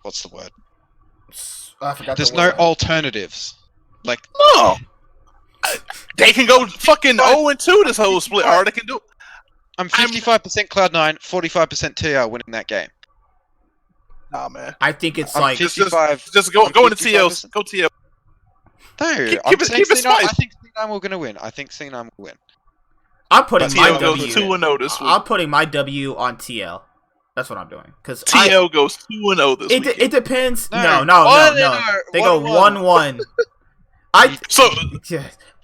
what's the word? I forgot There's the no word. alternatives. Like No. They can go fucking 0-2 this whole split, or they can do. I'm 55% Cloud9, 45% TL winning that game. Nah, man. I think it's I'm like 55. Just go I'm into 55%. TL's. Go TL. No, Keep I'm it- saying keep it C9. I spicy. think C9 will gonna win. I think C9 will win. I'm putting But my TL goes W. 2-0 this week. I'm putting my W on TL. That's what I'm doing. Because TL goes 2-0 this week. it depends. No. No. They go 1-1. So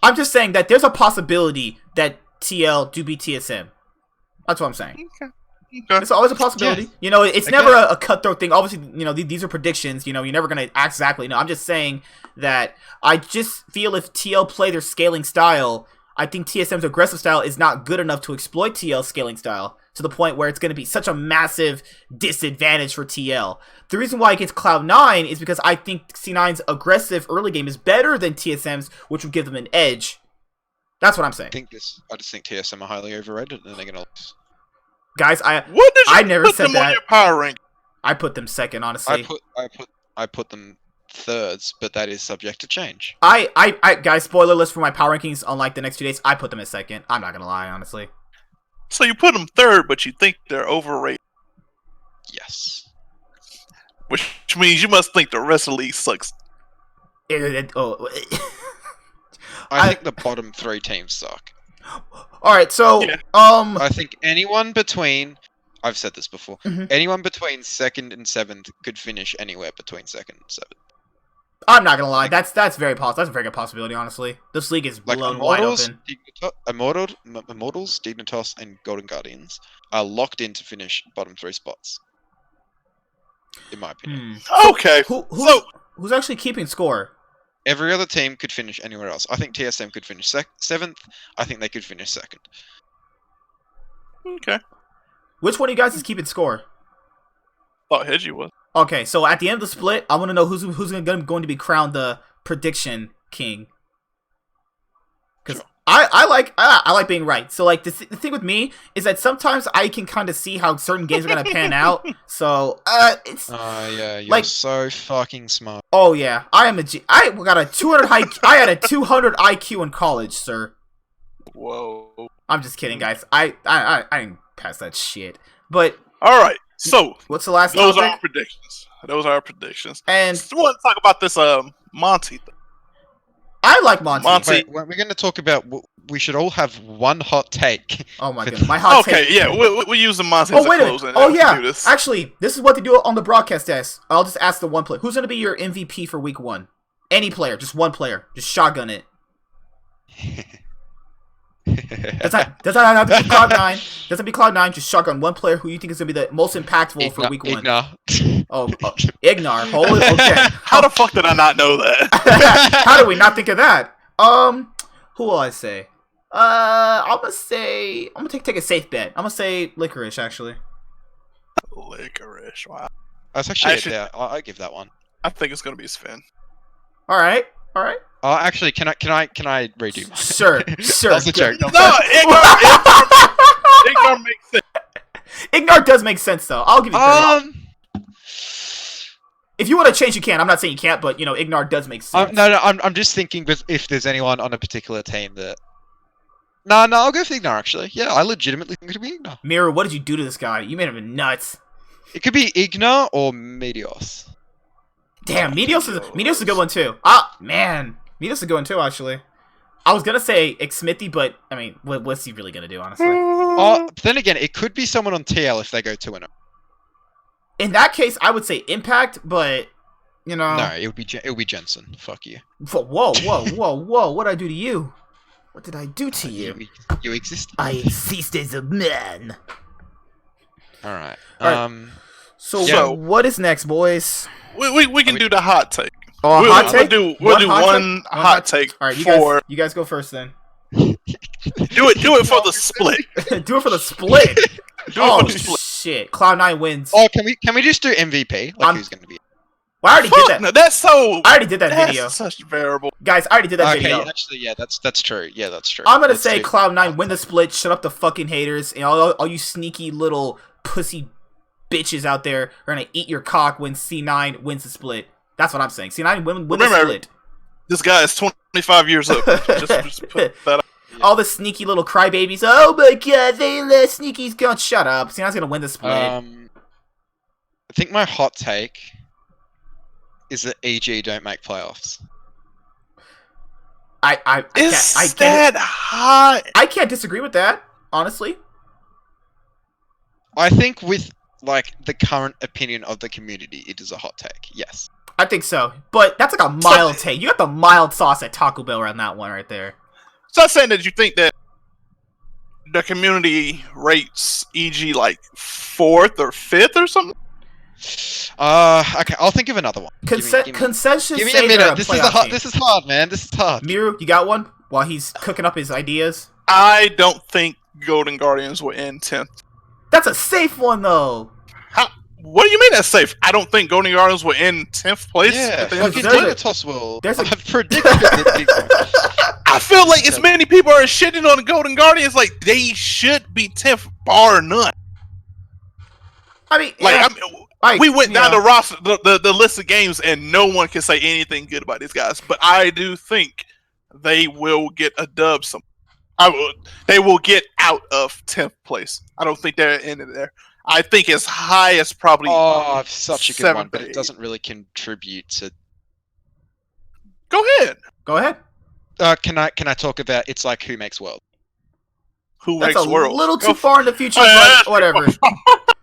I'm just saying that there's a possibility that TL do beat TSM. That's what I'm saying. okay. It's always a possibility. Yeah. You know, it's Again. never a cutthroat thing. Obviously, you know, these are predictions. You know, you're never going to act exactly. No, I'm just saying that I just feel if TL play their scaling style, I think TSM's aggressive style is not good enough to exploit TL's scaling style to the point where it's going to be such a massive disadvantage for TL. The reason why it gets Cloud9 is because I think C9's aggressive early game is better than TSM's, which would give them an edge. That's what I'm saying. I just think TSM are highly overrated and they're gonna lose. Guys, what did you I never put said them on that. your power rank? I put them second, honestly. I put them thirds, but that is subject to change. I guys, spoiler list for my power rankings on like the next 2 days. I put them at second. I'm not gonna lie, honestly. So you put them third, but you think they're overrated, Yes. which means you must think the rest of the league sucks. Oh. I think the bottom 3 teams suck. All right, so Yeah. I think anyone between, I've said this before, Mhm. anyone between 2nd and 7th could finish anywhere between 2nd and 7th. I'm not gonna lie. That's very possible. That's a very good possibility, honestly. This league is Like blown wide open. Immortals, Dignitas, and Golden Guardians are locked in to finish bottom 3 spots. In my opinion. Hmm. Okay, Who so Who's actually keeping score? Every other team could finish anywhere else. I think TSM could finish 7th. I think they could finish 2nd. Okay. Which one of you guys is keeping score? Thought Hedgie was. Okay, so at the end of the split, I want to know who's going to be crowned the prediction king. Because Sure. I like being right. So like the thing with me is that sometimes I can kind of see how certain games are gonna pan out. So it's Yeah, you're like- so fucking smart. oh yeah, I am a G. I got a 200 IQ. I had a 200 IQ in college, sir. Whoa. I'm just kidding, guys. I didn't pass that shit. But All right. So what's the last those are topic? our predictions. Those are our predictions. And We want to talk about this Monty thing. I like Monty. Monty. Wait, we're going to talk about. We should all have one hot take. Oh my god, my hot Okay, take. yeah, we'll use the Monty Oh as a wait a close minute. and Oh we yeah. can do this. Actually, this is what they do on the broadcast desk. I'll just ask the one player. Who's gonna be your MVP for week 1? Any player, just one player. Just shotgun it. Does that have to be Cloud9? Doesn't be Cloud9. Just shotgun one player who you think is gonna be the most impactful for week 1. Ignar. Oh, Ignar. Hold it. Okay. How the fuck did I not know that? How do we not think of that? Who will I say? I'm gonna take a safe bet. I'm gonna say Licorice actually. Licorice. Wow. That's actually, Actually- yeah. I give that one. I think it's gonna be Sven. All right. Actually, can I redo? Mine? Sure. That was a joke. No, Ignar makes sense. Ignar does make sense though. I'll give you credit. Um, If you want to change, you can. I'm not saying you can't, but Ignar does make sense. no, I'm just thinking if there's anyone on a particular team that. No, I'll go with Ignar actually. Yeah, I legitimately think it could be Ignar. Mira, what did you do to this guy? You made him nuts. It could be Ignar or Meteos. Damn, Meteos is a good one too. Ah, man, Meteos is a good one too. Actually, I was gonna say Xmithy, but I mean, what's he really gonna do? Honestly, Oh, then again, it could be someone on TL if they go 2-0. in that case, I would say Impact, but No, it would be Jensen. Fuck you. Whoa! What did I do to you? What did I do to you? You exist. I exist as a man. All right. Alright. So Yeah. what is next, boys? We can do the hot take. Oh, We'll, hot take. We'll do one hot take All right, for you guys go first then. do it for the split. Do it for the split. Do it Oh for the split. shit! Cloud9 wins. Oh, can we just do MVP? Like who's gonna be? Well, I already did Fuck, that. no, that's so. I already did that That's video, such a variable. guys. I already did that Okay, video. actually, yeah, that's true. Yeah, that's true. I'm gonna Let's say do- Cloud9 win the split. Shut up the fucking haters and all you sneaky little pussy bitches out there are gonna eat your cock when C9 wins the split. That's what I'm saying. C9 win the Remember, split. This guy is 25 years old. just put that up. All the sneaky little crybabies. Oh my god, they let sneaky's gone. Shut up. C9's gonna win the split. I think my hot take is that EG don't make playoffs. I Is can't, that hot? I can't disagree with that. Honestly, I think with like the current opinion of the community, it is a hot take. Yes. I think so. But that's like a mild take. You got the mild sauce at Taco Bell around that one right there. So I'm saying that you think that the community rates EG like 4th or 5th or something? Okay, I'll think of another one. Consensus. Give me say a they're minute. This is playoff a hard. team. This is hard, man. This is hard. Miru, you got one? While he's cooking up his ideas. I don't think Golden Guardians will end 10th. That's a safe one though. What do you mean that's safe? I don't think Golden Guardians will end 10th place. Yeah, at the end of the fucking there's season. Dignitas will. there's a- I've predicted it. I feel like as many people are shitting on the Golden Guardians, like they should be 10th, bar none. I mean, Like yeah, we went down yeah. the roster, the list of games, and no one can say anything good about these guys. But I do think they will get a dub. They will get out of 10th place. I don't think they're in there. I think as high as probably. Oh, such a good one, 7th but or it 8th. doesn't really contribute to. Go ahead. Go ahead. Can I talk about? It's like who makes world. Who That's makes a world? little Go too far in the future, Oh, yeah, but whatever.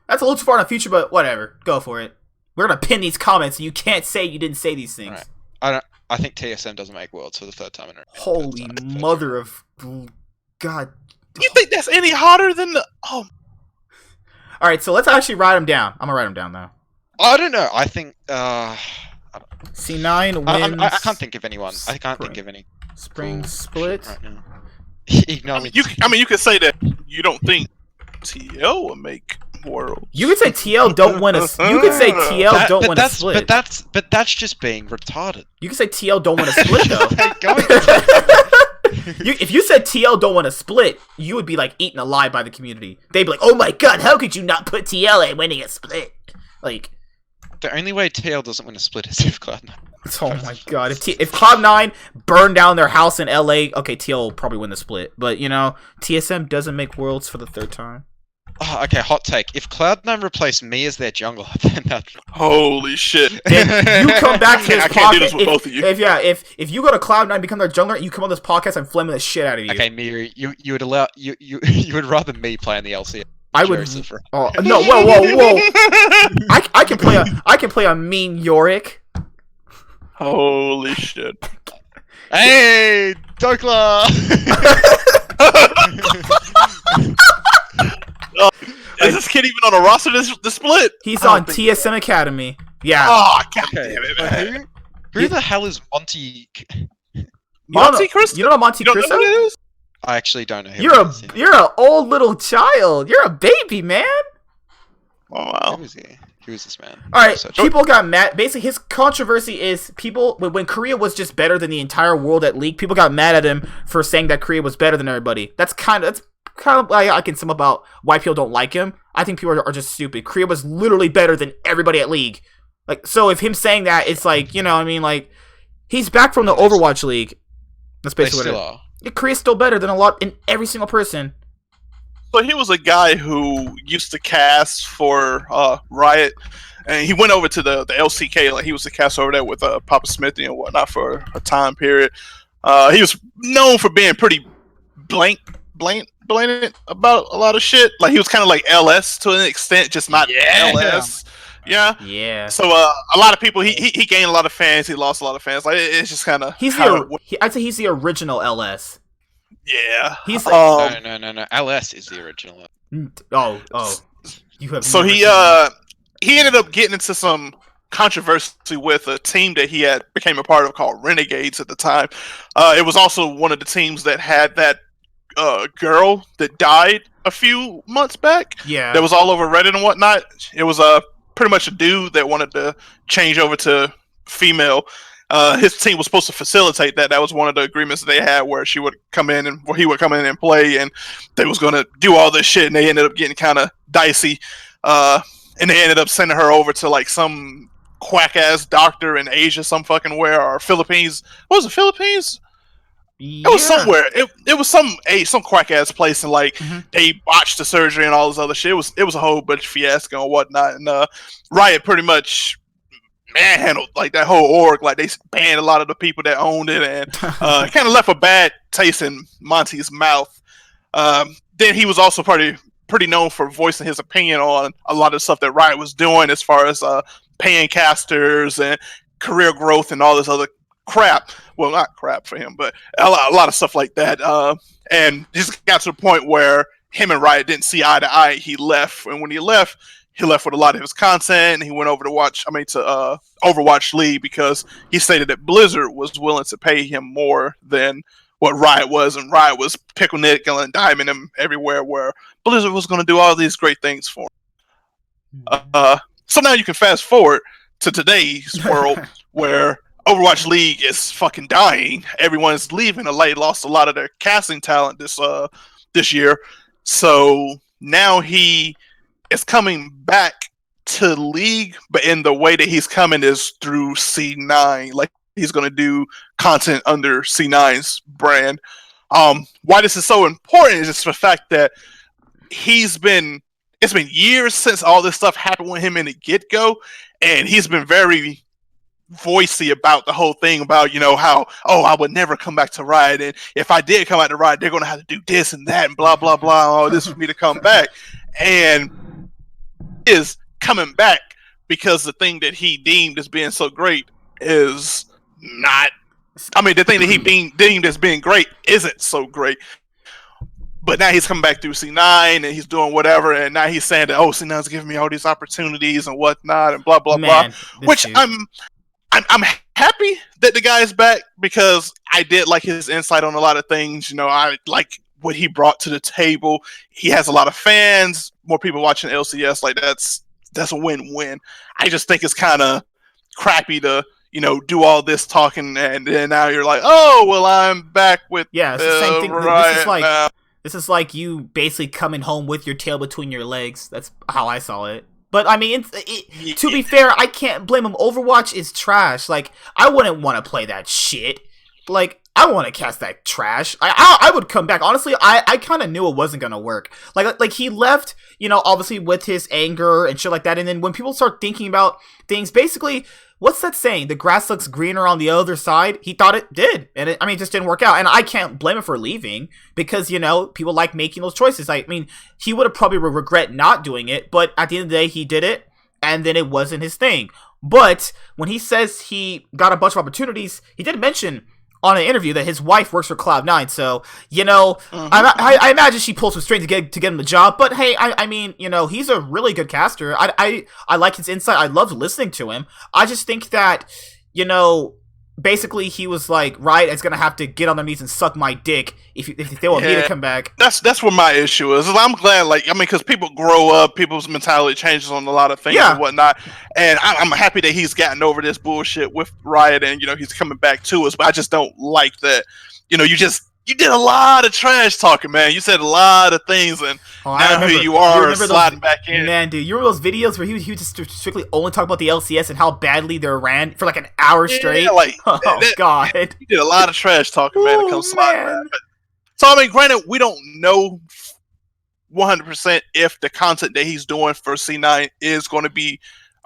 That's a little too far in the future, but whatever. Go for it. We're gonna pin these comments, and you can't say you didn't say these things. Right. I think TSM doesn't make worlds for the third time in a row. Holy Third time. mother of God! You think that's any hotter than the? Oh, All right, so let's actually write them down. I'm gonna write them down now. I don't know. I think. C9 wins. I can't think of anyone. I can't think of any. Spring cool split. shit right now. Ignore me. You could say that you don't think TL will make Worlds. You could say TL don't win a. You could say TL don't win a split. But that's just being retarded. You could say TL don't win a split though. Going If you said TL don't win a split, you would be like eaten alive by the community. They'd be like, "Oh my god, how could you not put TL at winning a split?" Like, the only way TL doesn't win a split is if Cloud9. oh my god, if Cloud9 burned down their house in LA, okay, TL will probably win the split. But you know, TSM doesn't make Worlds for the third time. Oh, okay, hot take. If Cloud9 replaced me as their jungler, then that. Holy shit! Then you come back to this I can't do this podcast. with both of you. If you go to Cloud9 and become their jungler, you come on this podcast and flame the shit out of you. Okay, Miru, you would allow you would rather me play in the LCS. I would. Jersey for- Oh no! Whoa! I can play a mean Yorick. Holy shit! Hey, Dokla! Is this kid even on a roster? The split? He's I don't on think- TSM Academy. Yeah. Oh god Okay, damn it, but man! who the hell is Monty? Monte Cristo? You don't know Monte You don't know Cristo? who it is? I actually don't know who You're it a is, yeah. you're an old little child. You're a baby, man. Oh wow! Who is he? Who is this man? All right, So- people got mad. Basically, his controversy is people when Korea was just better than the entire world at League. People got mad at him for saying that Korea was better than everybody. That's kind of like I can sum about why people don't like him. I think people are just stupid. Korea was literally better than everybody at League. Like, so if him saying that, it's like, you know, I mean, like, he's back from the Overwatch League. That's They basically still what it is. are. Yeah, Korea's still better than every single person. So he was a guy who used to cast for Riot, and he went over to the LCK. Like he was the cast over there with Papa Smithy and whatnot for a time period. He was known for being pretty blatant about a lot of shit. Like he was kind of like LS to an extent, just not LS. Yeah. Yeah. So a lot of people he gained a lot of fans. He lost a lot of fans. Like it's just kind of I'd say he's the original LS. yeah. He's No. LS is the original. oh. You have So never he seen he ended up getting into some controversy with a team that he had became a part of called Renegades at the time. It was also one of the teams that had that girl that died a few months back. Yeah. That was all over Reddit and whatnot. It was pretty much a dude that wanted to change over to female. His team was supposed to facilitate that. That was one of the agreements that they had, where she would come in and where he would come in and play, and they was gonna do all this shit. And they ended up getting kind of dicey, and they ended up sending her over to like some quack ass doctor in Asia, some fucking where, or Philippines. What was it, Philippines? It was somewhere. It was some quack ass place, and like they botched the surgery and all this other shit. It was a whole bunch of fiasco and whatnot. And Riot pretty much manhandled like that whole org. Like they banned a lot of the people that owned it, and kind of left a bad taste in Monty's mouth. Then he was also pretty known for voicing his opinion on a lot of stuff that Riot was doing as far as paying casters and career growth and all this other crap. Well, not crap for him, but a lot of stuff like that. And just got to the point where him and Riot didn't see eye to eye. He left, and when he left with a lot of his content. And he went over to Overwatch League because he stated that Blizzard was willing to pay him more than what Riot was, and Riot was pickle nickel and diming him everywhere, where Blizzard was going to do all these great things for him. So now you can fast forward to today's world where Overwatch League is fucking dying. Everyone's leaving. LA lost a lot of their casting talent this year. So now he is coming back to League, but in the way that he's coming is through C9. Like he's going to do content under C9's brand. Why this is so important is just the fact that it's been years since all this stuff happened with him in the get-go, and he's been very voicey about the whole thing about, you know, how, I would never come back to Riot, and if I did come back to Riot, they're going to have to do this and that and blah, blah, blah, all this for me to come back. And is coming back because the thing that he deemed as being so great is not, the thing that he deemed as being great isn't so great. But now he's coming back through C9 and he's doing whatever, and now he's saying that, C9's giving me all these opportunities and whatnot and blah, blah, blah. Which dude. I'm I'm happy that the guy is back because I did like his insight on a lot of things. You know, I like what he brought to the table. He has a lot of fans, more people watching LCS. Like that's a win-win. I just think it's kind of crappy to do all this talking and then now you're like, oh well, I'm back with Yeah, it's the same thing. right This is like now. this is like you basically coming home with your tail between your legs. That's how I saw it. But I mean, to be fair, I can't blame him. Overwatch is trash. Like, I wouldn't want to play that shit. Like, I want to cast that trash. I would come back. Honestly, I kind of knew it wasn't gonna work. Like he left, obviously with his anger and shit like that. And then when people start thinking about things, basically, what's that saying? The grass looks greener on the other side. He thought it did, and it just didn't work out. And I can't blame him for leaving because people like making those choices. I mean, he would have probably regret not doing it, but at the end of the day, he did it, and then it wasn't his thing. But when he says he got a bunch of opportunities, he did mention on an interview that his wife works for Cloud9, so I imagine she pulled some strings to get him the job. But hey, I mean, he's a really good caster. I like his insight. I loved listening to him. I just think that basically he was like, Riot is gonna have to get on their knees and suck my dick if they want me to come back. That's what my issue is. I'm glad, because people grow up, people's mentality changes on a lot of things and whatnot, and I'm happy that he's gotten over this bullshit with Riot and he's coming back to us. But I just don't like that. You did a lot of trash talking, man. You said a lot of things, and now here you are sliding back in. Man, dude, you remember those videos where he would just strictly only talk about the LCS and how badly they ran for like an hour straight? God. You did a lot of trash talking, man. It comes sliding back. So, I mean, granted, we don't know 100% if the content that he's doing for C9 is going to be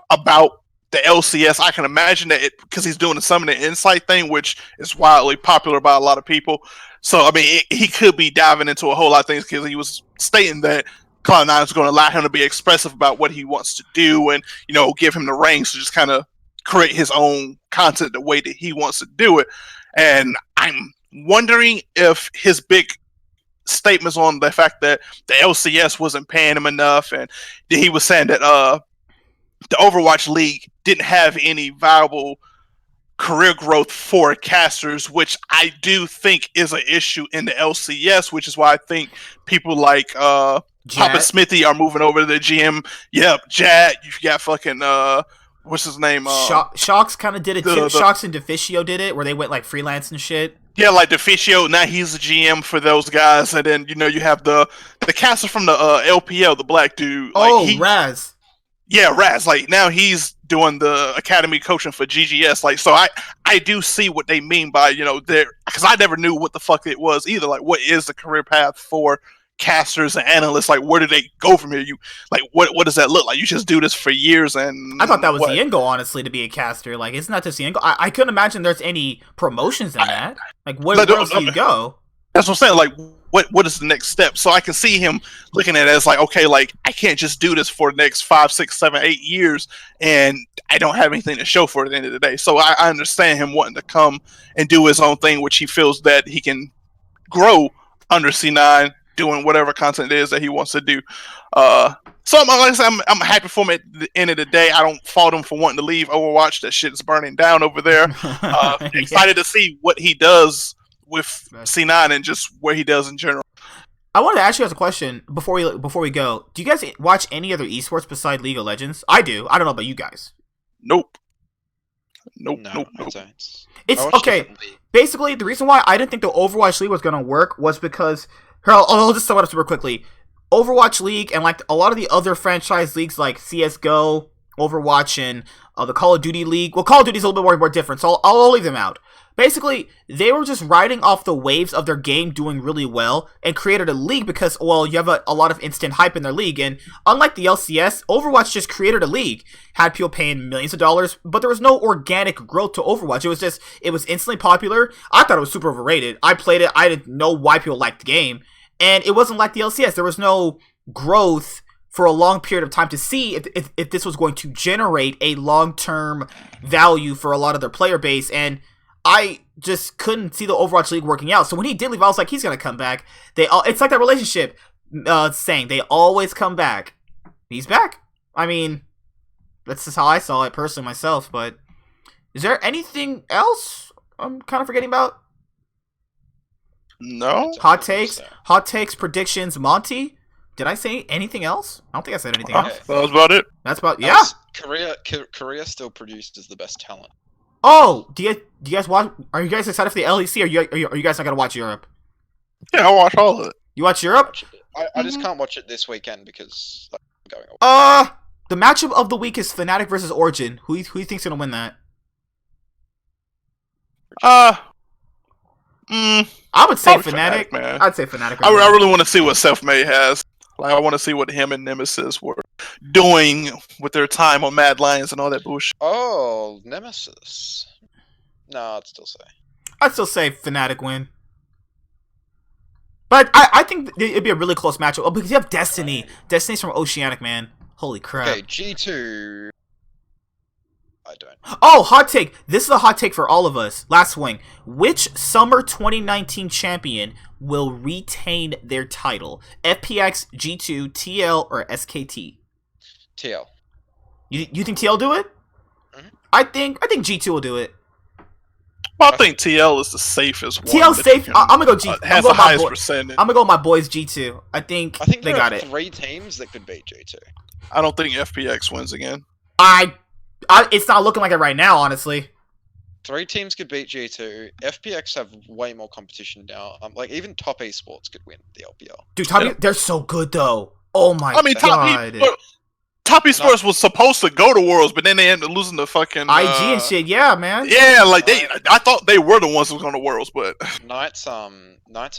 about the LCS. I can imagine that because he's doing some of the insight thing, which is wildly popular by a lot of people. So, I mean, he could be diving into a whole lot of things because he was stating that Cloud9 is going to allow him to be expressive about what he wants to do and, give him the reins to just kind of create his own content the way that he wants to do it. And I'm wondering if his big statements on the fact that the LCS wasn't paying him enough and that he was saying that the Overwatch League didn't have any viable career growth for casters, which I do think is an issue in the LCS, which is why I think people like Papa Smithy are moving over to the GM. Yep, Jad, you got fucking what's his name? Shocks kind of did it too. Shocks and Deficio did it, where they went like freelance and shit. Yeah, like Deficio, now he's the GM for those guys, and then you have the caster from the LPL, the black dude. Raz. Yeah, Raz. Like now he's doing the academy coaching for GGS. Like, so I do see what they mean by there, because I never knew what the fuck it was either. Like, what is the career path for casters and analysts? Like, where do they go from here? What does that look like? You just do this for years, and I thought that was the end goal, honestly, to be a caster. Like, it's not just the end goal. I couldn't imagine there's any promotions in that. Like, where else do you go? That's what I'm saying. Like, what is the next step? So I can see him looking at it as like, okay, like I can't just do this for the next 5, 6, 7, 8 years, and I don't have anything to show for it at the end of the day. So I understand him wanting to come and do his own thing, which he feels that he can grow under C9, doing whatever content it is that he wants to do. So I'm happy for him at the end of the day. I don't fault him for wanting to leave Overwatch. That shit is burning down over there. Excited to see what he does with C9 and just where he does in general. I wanted to ask you guys a question before we go. Do you guys watch any other esports besides League of Legends? I do. I don't know about you guys. Nope. Nope. It's okay. Basically, the reason why I didn't think the Overwatch League was going to work was because I'll just sum it up super quickly. Overwatch League and like a lot of the other franchise leagues like CS:GO, Overwatch, and the Call of Duty League. Well, Call of Duty's a little bit more different, so I'll leave them out. Basically, they were just riding off the waves of their game doing really well and created a league because, well, you have a lot of instant hype in their league. And unlike the LCS, Overwatch just created a league, had people paying millions of dollars, but there was no organic growth to Overwatch. It was instantly popular. I thought it was super overrated. I played it. I didn't know why people liked the game. And it wasn't like the LCS. There was no growth for a long period of time to see if this was going to generate a long-term value for a lot of their player base. And I just couldn't see the Overwatch League working out. So when he did leave, I was like, he's going to come back. It's like that relationship saying, they always come back. He's back. I mean, that's just how I saw it personally myself. But Is there anything else I'm kind of forgetting about? No. Hot takes, predictions, Monty. Did I say anything else? I don't think I said anything else. That was about it. That's about yeah. Korea still produces the best talent. Oh, do you guys watch? Are you guys excited for the LEC? Or are you guys not gonna watch Europe? Yeah, I watch all of it. You watch Europe? Watch it. I just can't watch it this weekend because like, I'm going away. The matchup of the week is Fnatic versus Origin. Who you think's gonna win that? I would say Probably Fnatic. Fnatic, man. I'd say Fnatic. I really want to see what Self May has. Like, I want to see what him and Nemesis were doing with their time on Mad Lions and all that bullshit. Oh, Nemesis. No, I'd still say. I'd still say Fnatic win. But I think it'd be a really close matchup. Oh, because you have Destiny. Destiny's from Oceanic, man. Holy crap. Okay, G2. I don't. Oh, hot take. This is a hot take for all of us. Last swing. Which Summer 2019 champion will retain their title? FPX, G2, TL, or SKT? TL. You think TL do it? Mhm. I think G2 will do it. Well, I think TL is the safest one. TL that safe. you I'm gonna go G. has I'm the gonna go highest my percentage. I'm gonna go with my boys G2. I think I think they there got are it. 3 teams that could beat G2. I don't think FPX wins again. It's not looking like it right now, honestly. 3 teams could beat G2. FPX have way more competition now. Like even top esports could win the LPL. Dude, they're so good though. Oh my I mean, god. Top Esports was supposed to go to Worlds, but then they ended up losing the fucking IG and shit, yeah, man. Yeah, like I thought they were the ones who was going to Worlds, but Knights a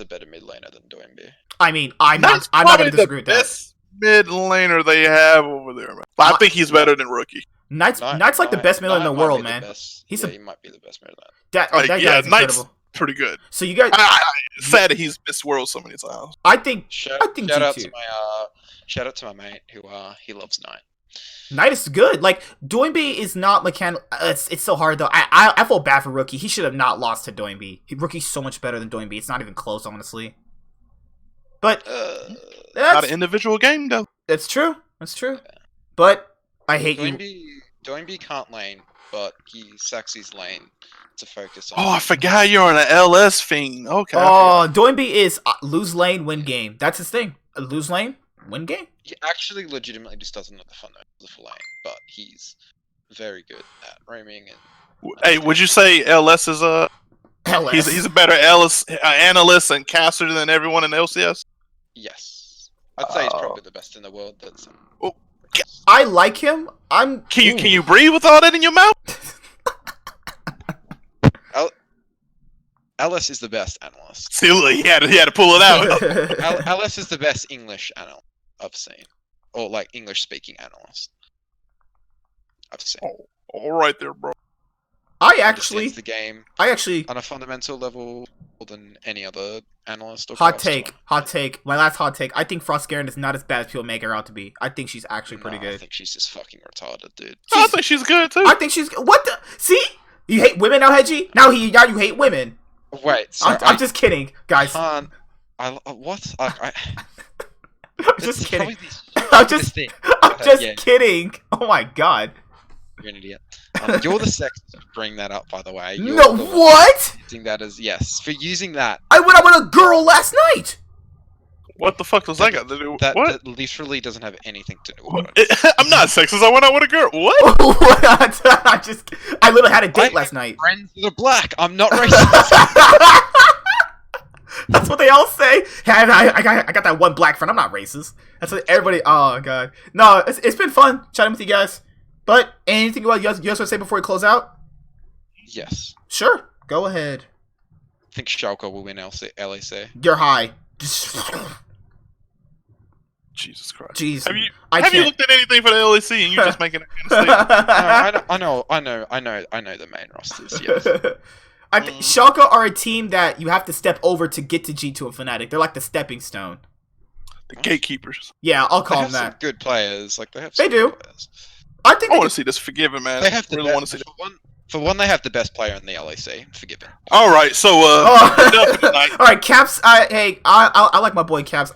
better mid laner than Doinby. I mean, I'm not probably gonna disagree with the that. best mid laner they have over there, man. But I think he's better than Rookie. Knight's like the best mid laner in the world, man. He might be the best mid laner. That Like, guy's yeah, incredible. Knight's pretty good. So you guys, Sad that he's missed Worlds so many times. I think Shout out G2. to my mate who he loves Knight. Knight is good. Like Doinby is not mechanical. It's so hard though. I feel bad for Rookie. He should have not lost to Doinby. Rookie's so much better than Doinby. It's not even close, honestly. But Not an individual game though. that's true. That's true. But I hate you. Doinby can't lane, but he sacks his lane to focus on. Oh, I forgot you're on an LS fiend. Okay. Oh, Doinby is lose lane, win game. That's his thing. Lose lane, win game. He actually legitimately just doesn't know the fun of the lane, but he's very good at roaming and. Hey, would you say LS is LS. he's a better LS analyst and caster than everyone in LCS? Yes, I'd say he's probably the best in the world. That's. I like him. Can you breathe with all that in your mouth? LS is the best analyst. See, look, he had to pull it out. LS is the best English analyst I've seen, or like English speaking analyst I've seen. Oh, all right there, bro. Understands the game I actually on a fundamental level more than any other analyst. Or hot craftsman. take. My last hot take. I think Frost Garen is not as bad as people make her out to be. I think she's actually pretty No, I good. think she's just fucking retarded, dude. I think she's good too. I think she's what the see. You hate women now, Hedgie? Now you hate women. Wait, so I'm just kidding, guys. can't. What? I I'm this just is kidding. probably I'm just thing. I'm just Yeah. kidding. Oh my god. You're an idiot. You're the sexist to bring that up, by the way. You're No, the one what? using that as yes for using that. I went out with a girl last night. What the fuck does that got to do? That, What? that literally doesn't have anything to do with it. I'm not sexist. I went out with a girl. What? I literally had a date I last night. Friends that are black. I'm not racist. That's what they all say. Hey, I got that one black friend. I'm not racist. That's what everybody. Oh god. No, it's been fun chatting with you guys. But anything you guys want to say before we close out? Yes. Sure. Go ahead. I think Schalke will win LEC. You're high. Jesus Christ. Jeez. Have you I have you can't- looked at anything for the LEC and you just making a statement? No, I know the main rosters. Yes. I think Schalke are a team that you have to step over to get to G2 and Fnatic. They're like the stepping stone. The gatekeepers. Yeah, I'll They call have them some that. good players. Like they have. They some do. good players. I think I they want can- to see this Forgiven, man. They have I the really want to see best, that. for one, they have the best player in the LEC. Forgiven. All right, so Oh. tonight. All right, Caps. Hey, I like my boy Caps.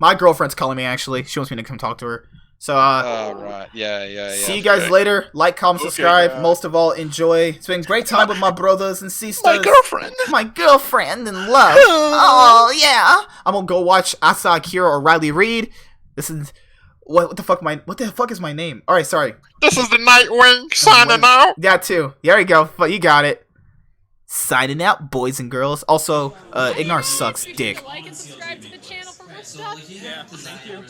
My girlfriend's calling me actually. She wants me to come talk to her. So Oh right, yeah. see you guys Okay. later. Like, comment, Okay, subscribe. guys. Most of all, enjoy. It's been a great time with my brothers and sisters. My girlfriend. My girlfriend in love. Oh yeah. I'm gonna go watch Asa Akira or Riley Reid. This is what the fuck is my name? All right, sorry. This is the Nightwing signing out. That too. There you go. You got it. Signing out, boys and girls. Also, Ignar sucks dick. Like and subscribe to the channel for more stuff. Yeah, thank you.